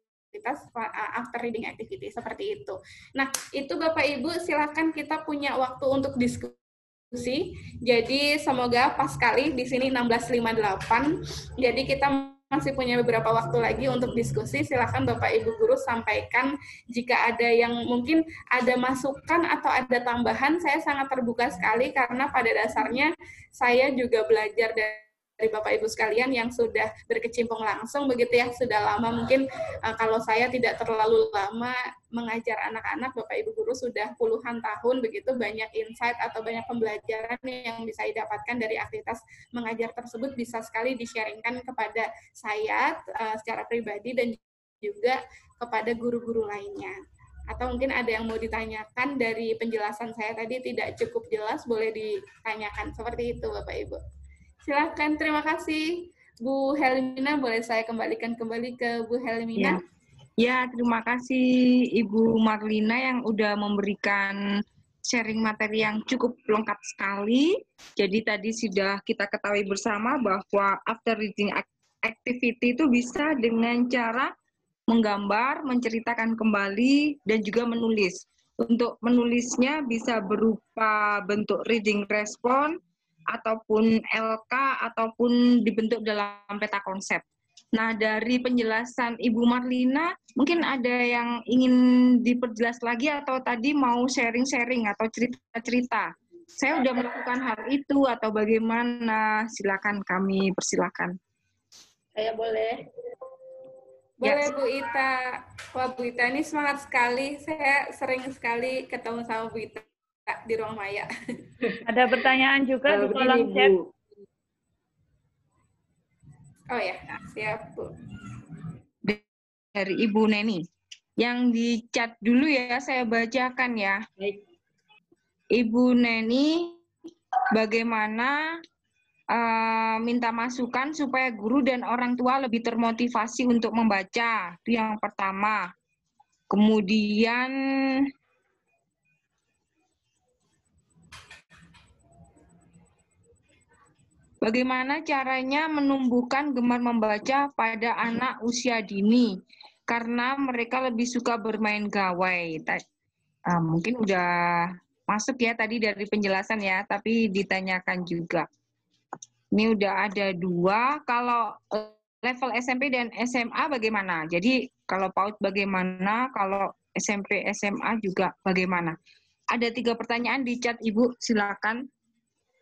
after reading activity, seperti itu. Nah, itu Bapak Ibu silakan, kita punya waktu untuk diskusi. Jadi semoga pas sekali di sini 16.58. Jadi kita masih punya beberapa waktu lagi untuk diskusi. Silakan Bapak Ibu guru sampaikan jika ada yang mungkin ada masukan atau ada tambahan. Saya sangat terbuka sekali karena pada dasarnya saya juga belajar dari Bapak Ibu sekalian yang sudah berkecimpung langsung begitu ya, sudah lama. Mungkin kalau saya tidak terlalu lama mengajar anak-anak, Bapak Ibu guru sudah puluhan tahun begitu, banyak insight atau banyak pembelajaran yang bisa didapatkan dari aktivitas mengajar tersebut, bisa sekali di-sharingkan kepada saya secara pribadi dan juga kepada guru-guru lainnya. Atau mungkin ada yang mau ditanyakan dari penjelasan saya tadi tidak cukup jelas, boleh ditanyakan. Seperti itu Bapak Ibu. Silakan, terima kasih. Bu Helmina, boleh saya kembalikan kembali ke Bu Helmina? Ya, terima kasih Ibu Marlina yang udah memberikan sharing materi yang cukup lengkap sekali. Jadi tadi sudah kita ketahui bersama bahwa after reading activity itu bisa dengan cara menggambar, menceritakan kembali, dan juga menulis. Untuk menulisnya bisa berupa bentuk reading response, ataupun LK, ataupun dibentuk dalam peta konsep. Nah, dari penjelasan Ibu Marlina, mungkin ada yang ingin diperjelas lagi atau tadi mau sharing-sharing atau cerita-cerita. Saya sudah melakukan hal itu atau bagaimana? Silakan, kami persilakan. Saya boleh. Boleh Bu Ita. Wah, Bu Ita ini semangat sekali. Saya sering sekali ketemu sama Bu Ita di Ruang Maya. Ada pertanyaan juga di kolom chat. Oh ya, siap Bu. Dari Ibu Neni. Yang di chat dulu ya, saya bacakan ya. Baik. Ibu Neni, bagaimana minta masukan supaya guru dan orang tua lebih termotivasi untuk membaca. Itu yang pertama. Kemudian bagaimana caranya menumbuhkan gemar membaca pada anak usia dini? Karena mereka lebih suka bermain gawai. Mungkin udah masuk ya tadi dari penjelasan ya, tapi ditanyakan juga. Ini udah ada 2. Kalau level SMP dan SMA bagaimana? Jadi kalau PAUD bagaimana? Kalau SMP, SMA juga bagaimana? Ada 3 pertanyaan di chat Ibu, silakan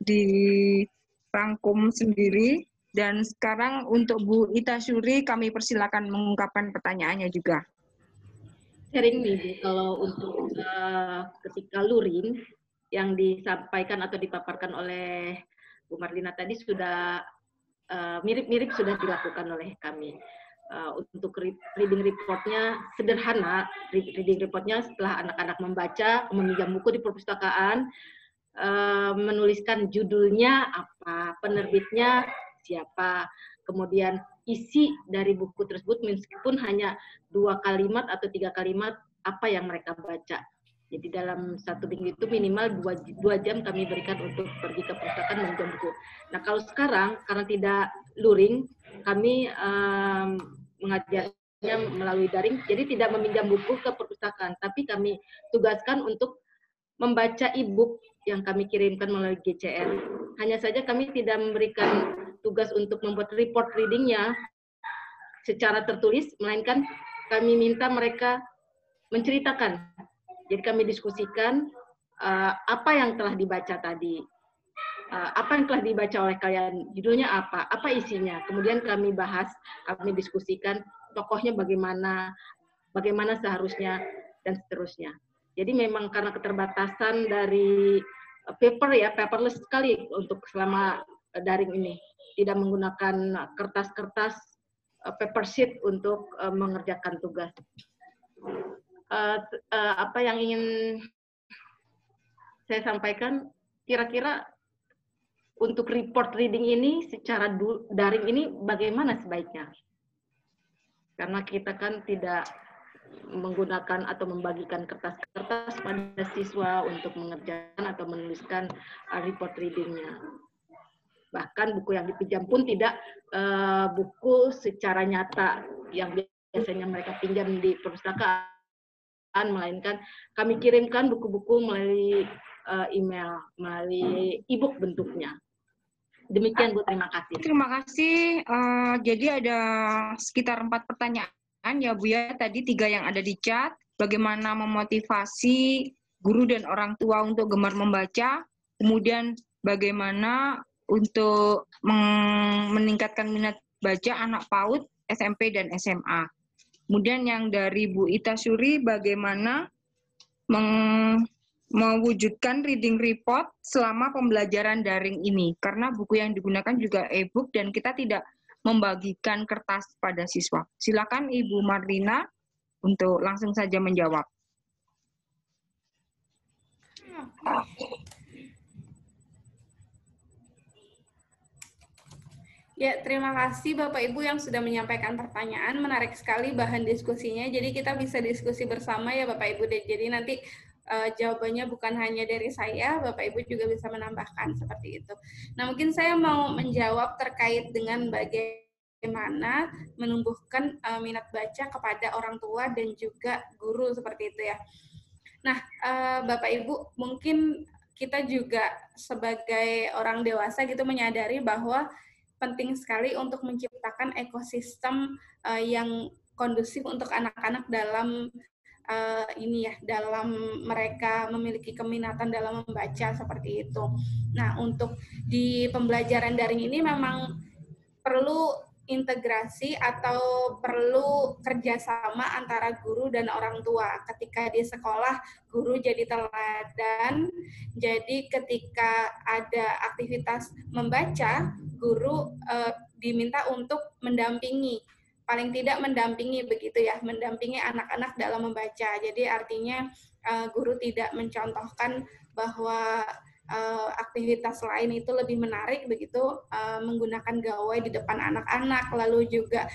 dirangkum sendiri. Dan sekarang untuk Bu Ita Syuri kami persilakan mengungkapkan pertanyaannya juga. Sharing nih Bu, kalau untuk ketika luring yang disampaikan atau dipaparkan oleh Bu Marlina tadi sudah mirip-mirip sudah dilakukan oleh kami. Untuk reading reportnya sederhana, reading reportnya setelah anak-anak membaca, meminjam buku di perpustakaan, menuliskan judulnya apa, penerbitnya siapa, kemudian isi dari buku tersebut meskipun hanya 2 kalimat atau 3 kalimat apa yang mereka baca. Jadi dalam 1 minggu itu minimal 2 jam kami berikan untuk pergi ke perpustakaan meminjam buku. Nah kalau sekarang karena tidak luring, kami mengajarnya melalui daring, jadi tidak meminjam buku ke perpustakaan, tapi kami tugaskan untuk membaca e-book yang kami kirimkan melalui GCR. Hanya saja kami tidak memberikan tugas untuk membuat report readingnya secara tertulis, melainkan kami minta mereka menceritakan. Jadi kami diskusikan apa yang telah dibaca tadi, apa yang telah dibaca oleh kalian, judulnya apa isinya. Kemudian kami bahas, kami diskusikan tokohnya bagaimana seharusnya, dan seterusnya. Jadi memang karena keterbatasan dari paper ya, paperless sekali untuk selama daring ini. Tidak menggunakan kertas-kertas paper sheet untuk mengerjakan tugas. Apa yang ingin saya sampaikan, kira-kira untuk report reading ini secara daring ini bagaimana sebaiknya? Karena kita kan tidak menggunakan atau membagikan kertas-kertas pada siswa untuk mengerjakan atau menuliskan report readingnya. Bahkan buku yang dipinjam pun tidak buku secara nyata yang biasanya mereka pinjam di perpustakaan, melainkan kami kirimkan buku-buku melalui email, melalui e-book bentuknya. Demikian Bu, terima kasih. Terima kasih. Jadi ada sekitar 4 pertanyaan ya Bu ya. Tadi 3 yang ada di chat. Bagaimana memotivasi guru dan orang tua untuk gemar membaca. Kemudian bagaimana untuk meningkatkan minat baca anak PAUD, SMP dan SMA. Kemudian yang dari Bu Ita Syuri, bagaimana mewujudkan reading report selama pembelajaran daring ini. Karena buku yang digunakan juga e-book dan kita tidak membagikan kertas pada siswa. Silakan Ibu Marlina untuk langsung saja menjawab. Ya, terima kasih Bapak Ibu yang sudah menyampaikan pertanyaan. Menarik sekali bahan diskusinya. Jadi kita bisa diskusi bersama ya Bapak Ibu. Jadi nanti jawabannya bukan hanya dari saya, Bapak Ibu juga bisa menambahkan seperti itu. Nah, mungkin saya mau menjawab terkait dengan bagaimana menumbuhkan minat baca kepada orang tua dan juga guru seperti itu ya. Nah, Bapak Ibu, mungkin kita juga sebagai orang dewasa gitu menyadari bahwa penting sekali untuk menciptakan ekosistem yang kondusif untuk anak-anak dalam dalam mereka memiliki keminatan dalam membaca seperti itu. Nah, untuk di pembelajaran daring ini memang perlu integrasi atau perlu kerjasama antara guru dan orang tua. Ketika di sekolah, guru jadi teladan. Jadi ketika ada aktivitas membaca, guru diminta untuk mendampingi, paling tidak mendampingi begitu ya, mendampingi anak-anak dalam membaca. Jadi artinya guru tidak mencontohkan bahwa aktivitas lain itu lebih menarik begitu, menggunakan gawai di depan anak-anak, lalu juga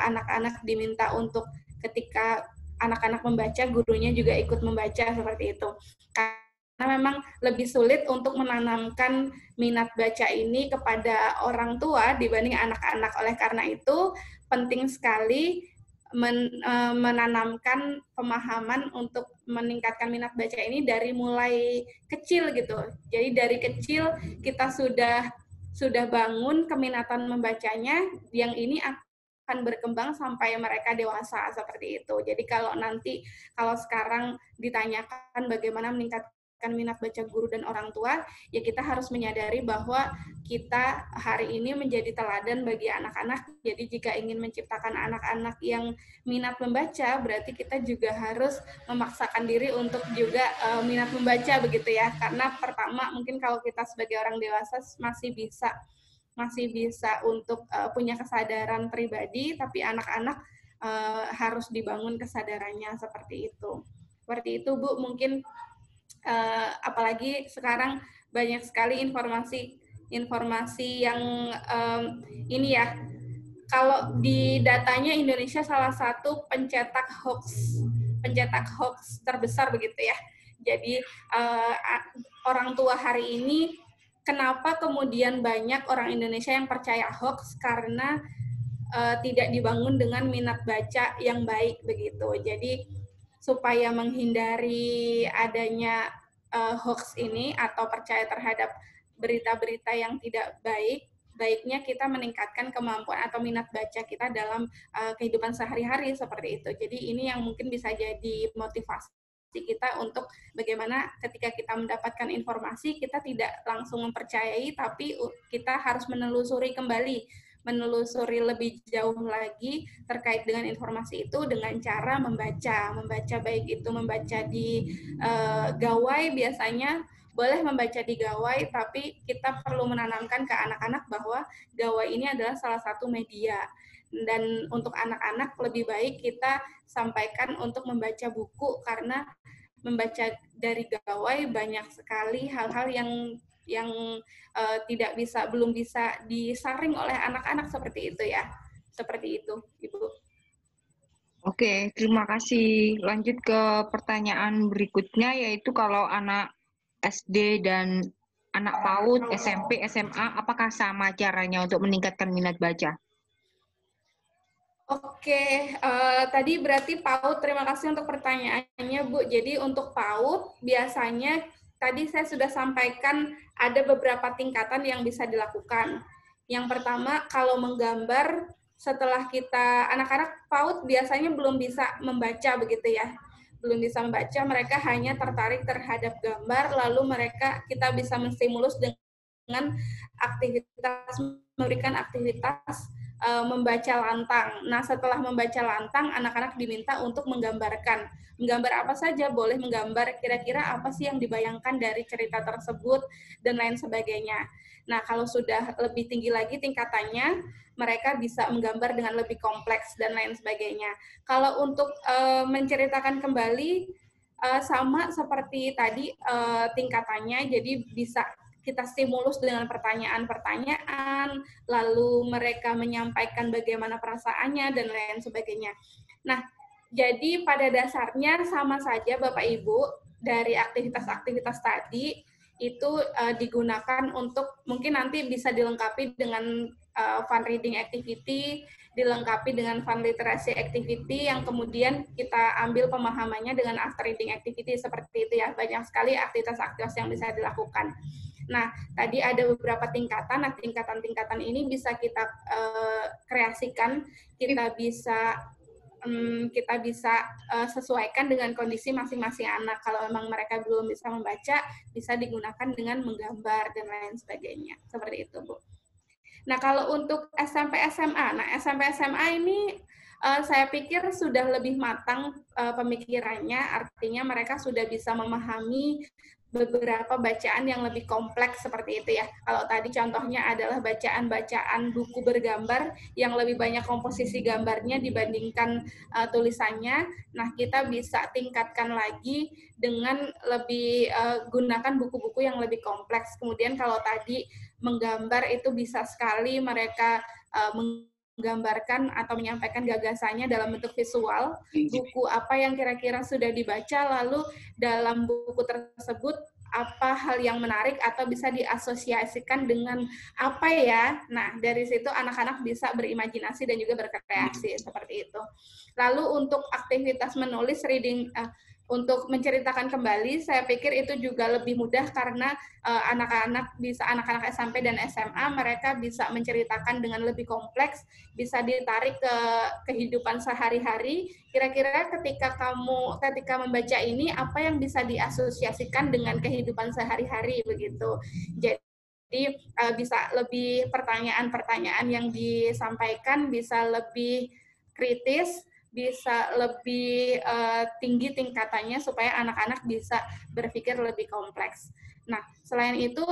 anak-anak diminta untuk ketika anak-anak membaca, gurunya juga ikut membaca seperti itu. Karena memang lebih sulit untuk menanamkan minat baca ini kepada orang tua dibanding anak-anak. Oleh karena itu, penting sekali menanamkan pemahaman untuk meningkatkan minat baca ini dari mulai kecil gitu. Jadi dari kecil kita sudah sudah bangun keminatan membacanya, yang ini akan berkembang sampai mereka dewasa seperti itu. Jadi kalau sekarang ditanyakan bagaimana meningkatkan minat baca guru dan orang tua, ya kita harus menyadari bahwa kita hari ini menjadi teladan bagi anak-anak. Jadi jika ingin menciptakan anak-anak yang minat membaca, berarti kita juga harus memaksakan diri untuk juga minat membaca begitu ya. Karena pertama mungkin kalau kita sebagai orang dewasa masih bisa untuk punya kesadaran pribadi, tapi anak-anak harus dibangun kesadarannya seperti itu. Seperti itu Bu, mungkin apalagi sekarang banyak sekali informasi yang ini ya. Kalau di datanya Indonesia salah satu pencetak hoax terbesar begitu ya. Jadi orang tua hari ini, kenapa kemudian banyak orang Indonesia yang percaya hoax? Karena tidak dibangun dengan minat baca yang baik begitu. Jadi supaya menghindari adanya hoax ini atau percaya terhadap berita-berita yang tidak baik, baiknya kita meningkatkan kemampuan atau minat baca kita dalam kehidupan sehari-hari seperti itu. Jadi ini yang mungkin bisa jadi motivasi kita untuk bagaimana ketika kita mendapatkan informasi, kita tidak langsung mempercayai, tapi kita harus menelusuri lebih jauh lagi terkait dengan informasi itu dengan cara membaca baik itu membaca di gawai, biasanya boleh membaca di gawai, tapi kita perlu menanamkan ke anak-anak bahwa gawai ini adalah salah satu media, dan untuk anak-anak lebih baik kita sampaikan untuk membaca buku, karena membaca dari gawai banyak sekali hal-hal yang belum bisa disaring oleh anak-anak seperti itu ya. Seperti itu, Ibu. Oke, terima kasih. Lanjut ke pertanyaan berikutnya, yaitu kalau anak SD dan anak PAUD, SMP, SMA, apakah sama caranya untuk meningkatkan minat baca? Oke, tadi berarti PAUD, terima kasih untuk pertanyaannya, Bu. Jadi untuk PAUD, biasanya tadi saya sudah sampaikan ada beberapa tingkatan yang bisa dilakukan. Yang pertama, kalau menggambar, setelah anak-anak PAUD biasanya belum bisa membaca begitu ya. Belum bisa membaca, mereka hanya tertarik terhadap gambar, lalu kita bisa menstimulus dengan memberikan aktivitas membaca lantang. Nah, setelah membaca lantang, anak-anak diminta untuk menggambarkan. Menggambar apa saja, boleh menggambar kira-kira apa sih yang dibayangkan dari cerita tersebut, dan lain sebagainya. Nah, kalau sudah lebih tinggi lagi tingkatannya, mereka bisa menggambar dengan lebih kompleks, dan lain sebagainya. Kalau untuk menceritakan kembali, sama seperti tadi tingkatannya, jadi bisa kita stimulus dengan pertanyaan-pertanyaan, lalu mereka menyampaikan bagaimana perasaannya, dan lain sebagainya. Nah, jadi pada dasarnya sama saja Bapak Ibu, dari aktivitas-aktivitas tadi, itu digunakan untuk, mungkin nanti bisa dilengkapi dengan fun reading activity, dilengkapi dengan fun literacy activity, yang kemudian kita ambil pemahamannya dengan after reading activity, seperti itu ya. Banyak sekali aktivitas-aktivitas yang bisa dilakukan. Nah, tadi ada beberapa tingkatan. Nah, tingkatan-tingkatan ini bisa kita kreasikan, kita bisa sesuaikan dengan kondisi masing-masing anak. Kalau memang mereka belum bisa membaca, bisa digunakan dengan menggambar dan lain sebagainya. Seperti itu, Bu. Nah, kalau untuk SMP SMA, ini saya pikir sudah lebih matang pemikirannya, artinya mereka sudah bisa memahami beberapa bacaan yang lebih kompleks seperti itu ya. Kalau tadi contohnya adalah bacaan-bacaan buku bergambar yang lebih banyak komposisi gambarnya dibandingkan tulisannya. Nah, kita bisa tingkatkan lagi dengan lebih gunakan buku-buku yang lebih kompleks. Kemudian kalau tadi menggambar itu bisa sekali mereka menggambarkan atau menyampaikan gagasannya dalam bentuk visual, buku apa yang kira-kira sudah dibaca, lalu dalam buku tersebut apa hal yang menarik atau bisa diasosiasikan dengan apa ya. Nah, dari situ anak-anak bisa berimajinasi dan juga berkreasi seperti itu. Lalu untuk aktivitas menulis untuk menceritakan kembali, saya pikir itu juga lebih mudah karena anak-anak SMP dan SMA mereka bisa menceritakan dengan lebih kompleks, bisa ditarik ke kehidupan sehari-hari. Kira-kira ketika membaca ini apa yang bisa diasosiasikan dengan kehidupan sehari-hari begitu. Jadi bisa lebih pertanyaan-pertanyaan yang disampaikan bisa lebih kritis, bisa lebih tinggi tingkatannya supaya anak-anak bisa berpikir lebih kompleks. Nah, selain itu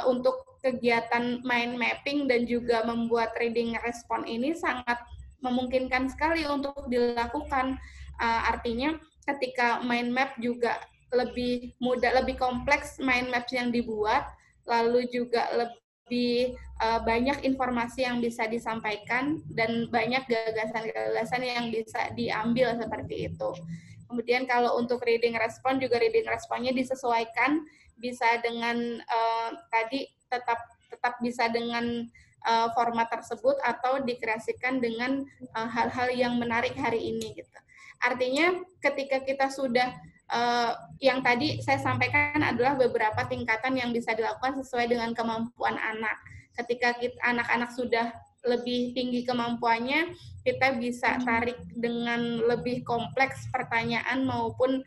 untuk kegiatan mind mapping dan juga membuat reading respon ini sangat memungkinkan sekali untuk dilakukan. Artinya ketika mind map juga lebih mudah, lebih kompleks mind maps yang dibuat, lalu juga lebih banyak informasi yang bisa disampaikan dan banyak gagasan-gagasan yang bisa diambil seperti itu. Kemudian kalau untuk reading respon juga reading responnya disesuaikan, bisa dengan tadi tetap bisa dengan format tersebut atau dikreasikan dengan hal-hal yang menarik hari ini gitu. Artinya ketika kita sudah yang tadi saya sampaikan adalah beberapa tingkatan yang bisa dilakukan sesuai dengan kemampuan anak. Ketika anak-anak sudah lebih tinggi kemampuannya, kita bisa tarik dengan lebih kompleks pertanyaan maupun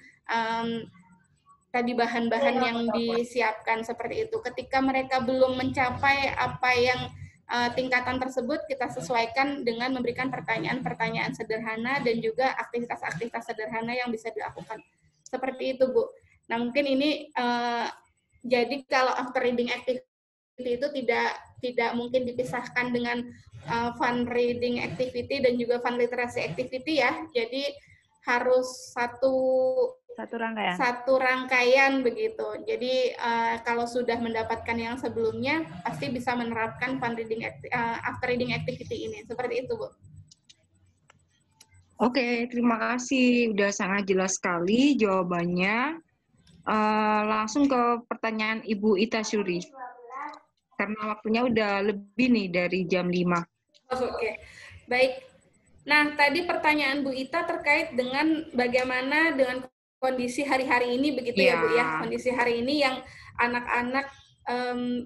tadi bahan-bahan yang disiapkan seperti itu. Ketika mereka belum mencapai apa yang tingkatan tersebut, kita sesuaikan dengan memberikan pertanyaan-pertanyaan sederhana dan juga aktivitas-aktivitas sederhana yang bisa dilakukan. Seperti itu, Bu. Nah, mungkin ini jadi kalau after reading activity itu tidak mungkin dipisahkan dengan fun reading activity dan juga fun literacy activity ya. Jadi harus satu rangkaian begitu. Jadi kalau sudah mendapatkan yang sebelumnya pasti bisa menerapkan fun reading after reading activity ini. Seperti itu, Bu. Oke, terima kasih. Udah sangat jelas sekali jawabannya. Langsung ke pertanyaan Ibu Ita Syuri. Karena waktunya udah lebih nih dari jam 5. Oke, baik. Nah, tadi pertanyaan Bu Ita terkait dengan bagaimana dengan kondisi hari-hari ini, begitu ya Bu ya? Kondisi hari ini yang anak-anak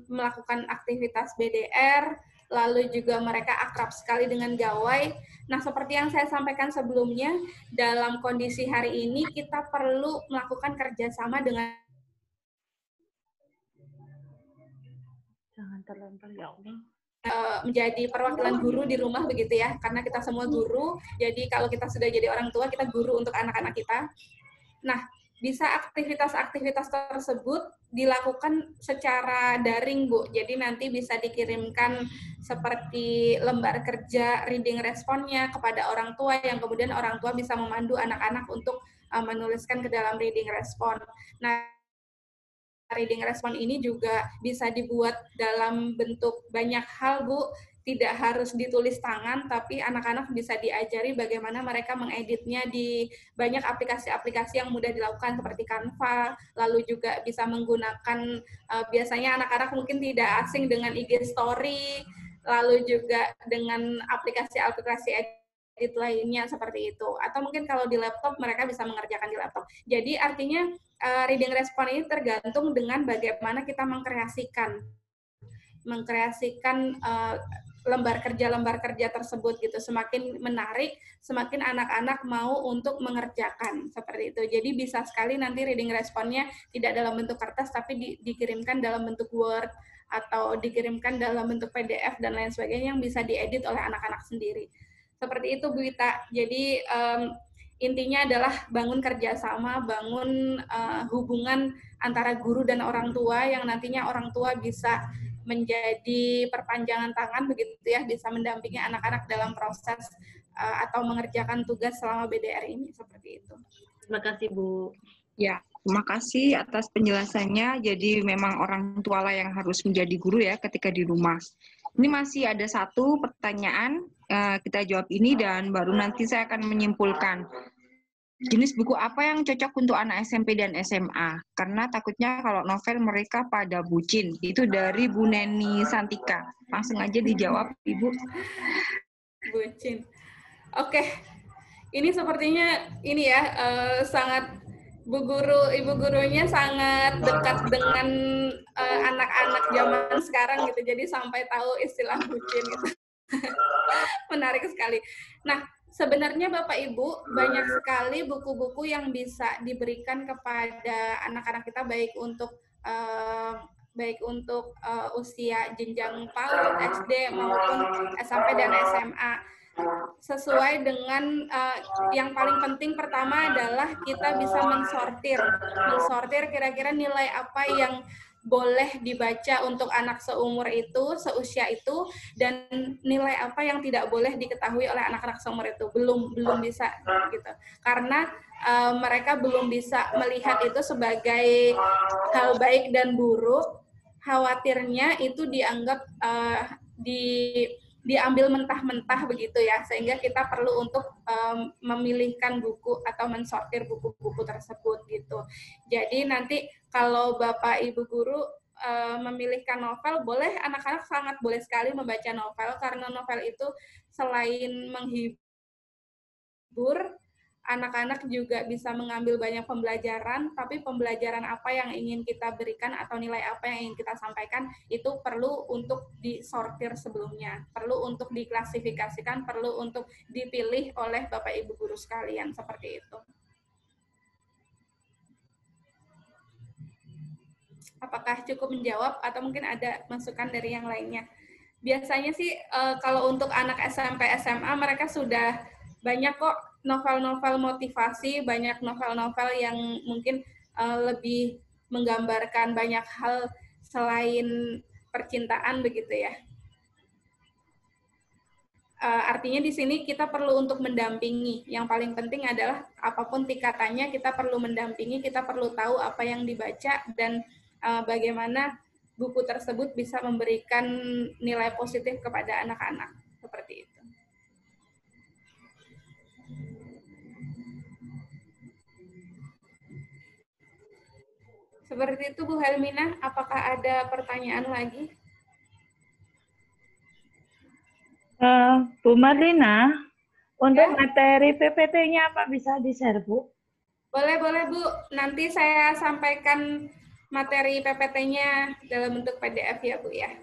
melakukan aktivitas BDR, lalu juga mereka akrab sekali dengan gawai. Nah, seperti yang saya sampaikan sebelumnya, dalam kondisi hari ini kita perlu melakukan kerjasama dengan Jangan terlempar ya Allah. Menjadi perwakilan guru di rumah begitu ya, karena kita semua guru. Jadi kalau kita sudah jadi orang tua, kita guru untuk anak-anak kita. Nah, bisa aktivitas-aktivitas tersebut dilakukan secara daring, Bu. Jadi nanti bisa dikirimkan seperti lembar kerja reading responnya kepada orang tua, yang kemudian orang tua bisa memandu anak-anak untuk menuliskan ke dalam reading respon. Nah, reading respon ini juga bisa dibuat dalam bentuk banyak hal, Bu. Tidak harus ditulis tangan, tapi anak-anak bisa diajari bagaimana mereka mengeditnya di banyak aplikasi-aplikasi yang mudah dilakukan seperti Canva, lalu juga bisa menggunakan, biasanya anak-anak mungkin tidak asing dengan IG Story, lalu juga dengan aplikasi-aplikasi edit lainnya seperti itu. Atau mungkin kalau di laptop, mereka bisa mengerjakan di laptop. Jadi artinya reading respon ini tergantung dengan bagaimana kita mengkreasikan lembar kerja tersebut gitu. Semakin menarik, semakin anak-anak mau untuk mengerjakan seperti itu. Jadi bisa sekali nanti reading responnya tidak dalam bentuk kertas, tapi dikirimkan dalam bentuk Word atau dikirimkan dalam bentuk PDF dan lain sebagainya yang bisa diedit oleh anak-anak sendiri. Seperti itu, Bu Ita. Jadi intinya adalah bangun kerjasama, bangun hubungan antara guru dan orang tua yang nantinya orang tua bisa menjadi perpanjangan tangan begitu ya, bisa mendampingi anak-anak dalam proses atau mengerjakan tugas selama BDR ini, seperti itu. Terima kasih, Bu. Ya, terima kasih atas penjelasannya. Jadi memang orang tua lah yang harus menjadi guru ya ketika di rumah. Ini masih ada satu pertanyaan, kita jawab ini dan baru nanti saya akan menyimpulkan. Jenis buku apa yang cocok untuk anak SMP dan SMA? Karena takutnya kalau novel mereka pada bucin. Itu dari Bu Neni Santika. Langsung aja dijawab, Ibu. Bucin. Oke. Ini sepertinya ini ya sangat Bu Guru, Ibu gurunya sangat dekat dengan anak-anak zaman sekarang gitu. Jadi sampai tahu istilah bucin gitu. Menarik sekali. Nah, sebenarnya Bapak Ibu banyak sekali buku-buku yang bisa diberikan kepada anak-anak kita baik untuk usia jenjang PAUD, SD maupun SMP dan SMA. Sesuai dengan yang paling penting pertama adalah kita bisa mensortir kira-kira nilai apa yang boleh dibaca untuk anak seumur itu, seusia itu, dan nilai apa yang tidak boleh diketahui oleh anak-anak seumur itu. Belum bisa gitu. Karena mereka belum bisa melihat itu sebagai hal baik dan buruk. Khawatirnya itu dianggap diambil mentah-mentah begitu ya, sehingga kita perlu untuk memilihkan buku atau mensortir buku-buku tersebut gitu. Jadi nanti kalau Bapak Ibu guru memilihkan novel, boleh, anak-anak sangat boleh sekali membaca novel, karena novel itu selain menghibur, anak-anak juga bisa mengambil banyak pembelajaran, tapi pembelajaran apa yang ingin kita berikan atau nilai apa yang ingin kita sampaikan itu perlu untuk disortir sebelumnya, perlu untuk diklasifikasikan, perlu untuk dipilih oleh Bapak Ibu guru sekalian, seperti itu. Apakah cukup menjawab atau mungkin ada masukan dari yang lainnya? Biasanya sih kalau untuk anak SMP, SMA mereka sudah banyak kok novel-novel motivasi, banyak novel-novel yang mungkin lebih menggambarkan banyak hal selain percintaan begitu ya. Artinya di sini kita perlu untuk mendampingi. Yang paling penting adalah apapun tingkatannya kita perlu mendampingi, kita perlu tahu apa yang dibaca dan bagaimana buku tersebut bisa memberikan nilai positif kepada anak-anak. Seperti itu. Seperti itu Bu Helmina, apakah ada pertanyaan lagi? Bu Marlina, untuk materi PPT-nya apa bisa di-share, Bu? Boleh Bu. Nanti saya sampaikan materi PPT-nya dalam bentuk PDF ya Bu ya.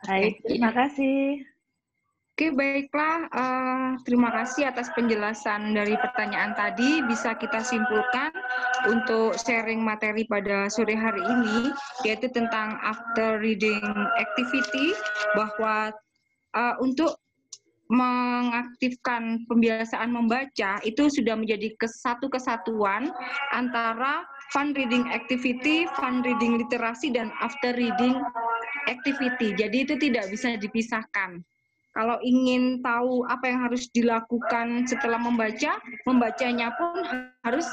Baik, terima kasih. Oke, baiklah. Terima kasih atas penjelasan dari pertanyaan tadi. Bisa kita simpulkan untuk sharing materi pada sore hari ini, yaitu tentang after reading activity, bahwa untuk mengaktifkan pembiasaan membaca itu sudah menjadi satu kesatuan antara fun reading activity, fun reading literasi, dan after reading activity. Jadi itu tidak bisa dipisahkan. Kalau ingin tahu apa yang harus dilakukan setelah membaca, membacanya pun harus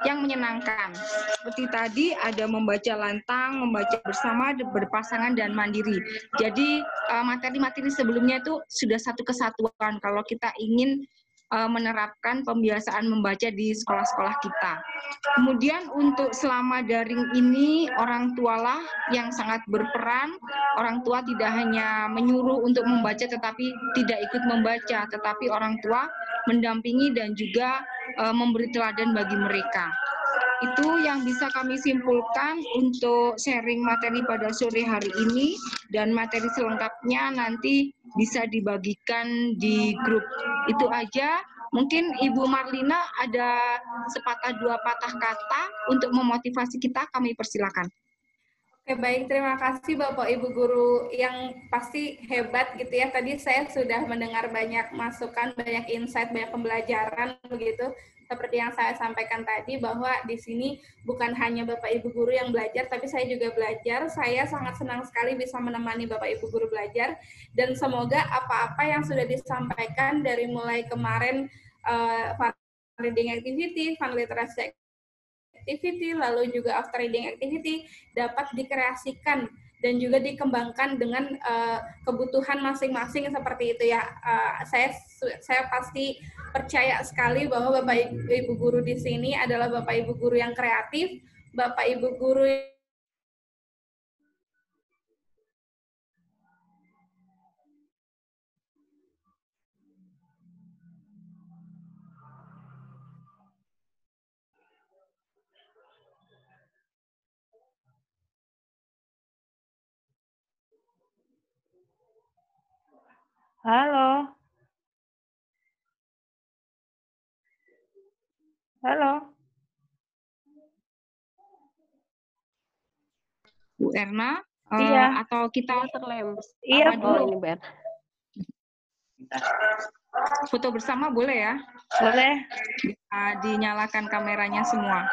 yang menyenangkan. Seperti tadi ada membaca lantang, membaca bersama, berpasangan, dan mandiri. Jadi materi-materi sebelumnya itu sudah satu kesatuan kalau kita ingin menerapkan pembiasaan membaca di sekolah-sekolah kita. Kemudian untuk selama daring ini, orang tualah yang sangat berperan. Orang tua tidak hanya menyuruh untuk membaca tetapi tidak ikut membaca, tetapi orang tua mendampingi dan juga memberi teladan bagi mereka. Itu yang bisa kami simpulkan untuk sharing materi pada sore hari ini, dan materi selengkapnya nanti bisa dibagikan di grup. Itu aja. Mungkin Ibu Marlina ada sepatah dua patah kata untuk memotivasi kita, kami persilakan. Oke, baik. Terima kasih Bapak Ibu Guru yang pasti hebat gitu ya. Tadi saya sudah mendengar banyak masukan, banyak insight, banyak pembelajaran begitu. Seperti yang saya sampaikan tadi, bahwa di sini bukan hanya Bapak Ibu Guru yang belajar, tapi saya juga belajar. Saya sangat senang sekali bisa menemani Bapak Ibu Guru belajar. Dan semoga apa-apa yang sudah disampaikan dari mulai kemarin fun reading activity, fun literacy activity, lalu juga after reading activity dapat dikreasikan dan juga dikembangkan dengan kebutuhan masing-masing seperti itu ya. Saya pasti percaya sekali bahwa Bapak Ibu guru di sini adalah Bapak Ibu guru yang kreatif, Bapak Ibu guru Halo. Halo. Bu Erna, Iya. atau kita Iya, Bu. Oh, ini Bu Erna. foto bersama boleh ya? Boleh. Dinyalakan kameranya semua.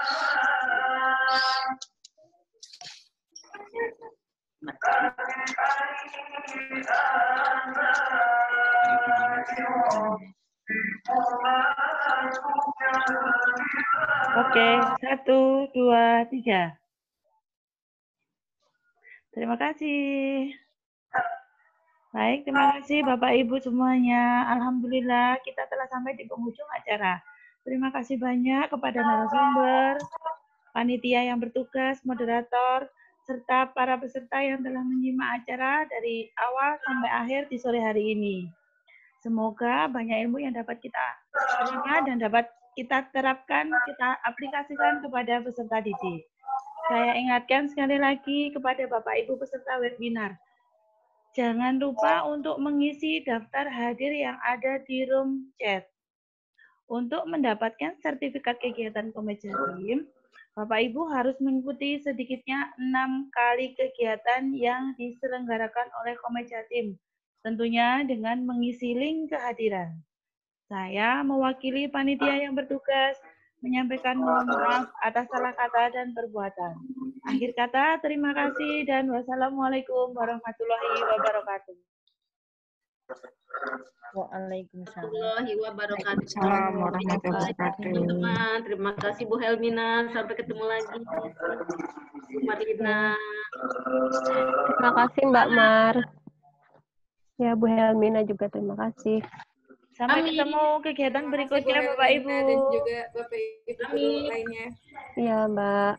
Oke, 1, 2, 3. Terima kasih. Baik, terima kasih Bapak Ibu semuanya. Alhamdulillah kita telah sampai di penghujung acara. Terima kasih banyak kepada narasumber, panitia yang bertugas, moderator, serta para peserta yang telah menyimak acara dari awal sampai akhir di sore hari ini. Semoga banyak ilmu yang dapat kita terima dan dapat kita terapkan, kita aplikasikan kepada peserta didik. Saya ingatkan sekali lagi kepada Bapak Ibu peserta webinar. Jangan lupa untuk mengisi daftar hadir yang ada di room chat. Untuk mendapatkan sertifikat kegiatan Komejatim, Bapak Ibu harus mengikuti sedikitnya 6 kali kegiatan yang diselenggarakan oleh Komejatim, tentunya dengan mengisi link kehadiran. Saya mewakili panitia yang bertugas menyampaikan mohon maaf atas salah kata dan perbuatan. Akhir kata, terima kasih dan wassalamualaikum warahmatullahi wabarakatuh. Waalaikumsalam. Warahmatullahi wabarakatuh. Waalaikumsalam warahmatullahi wabarakatuh. Teman-teman, terima kasih Bu Helmina. Sampai ketemu lagi. Bu Marlina. Terima kasih Mbak Mar. Ya, Bu Helmina juga terima kasih. Sampai Amin. ketemu kegiatan berikutnya Bu Bapak Helmina Ibu. dan juga Bapak Ibu guru lainnya. Iya, Mbak.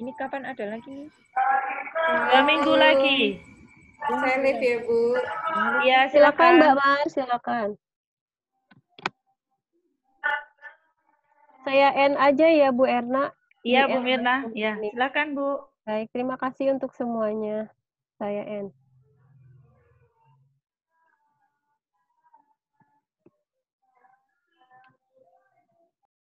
Ini kapan ada lagi? 2 minggu lagi. Saya live ya, Bu. Iya, Silakan Mbak silakan. Mar, silakan. Saya end aja ya Bu Erna. Iya, Bu Di end Mirna. langsung Ya, ini. silakan Bu. Baik, terima kasih untuk semuanya. Saya end.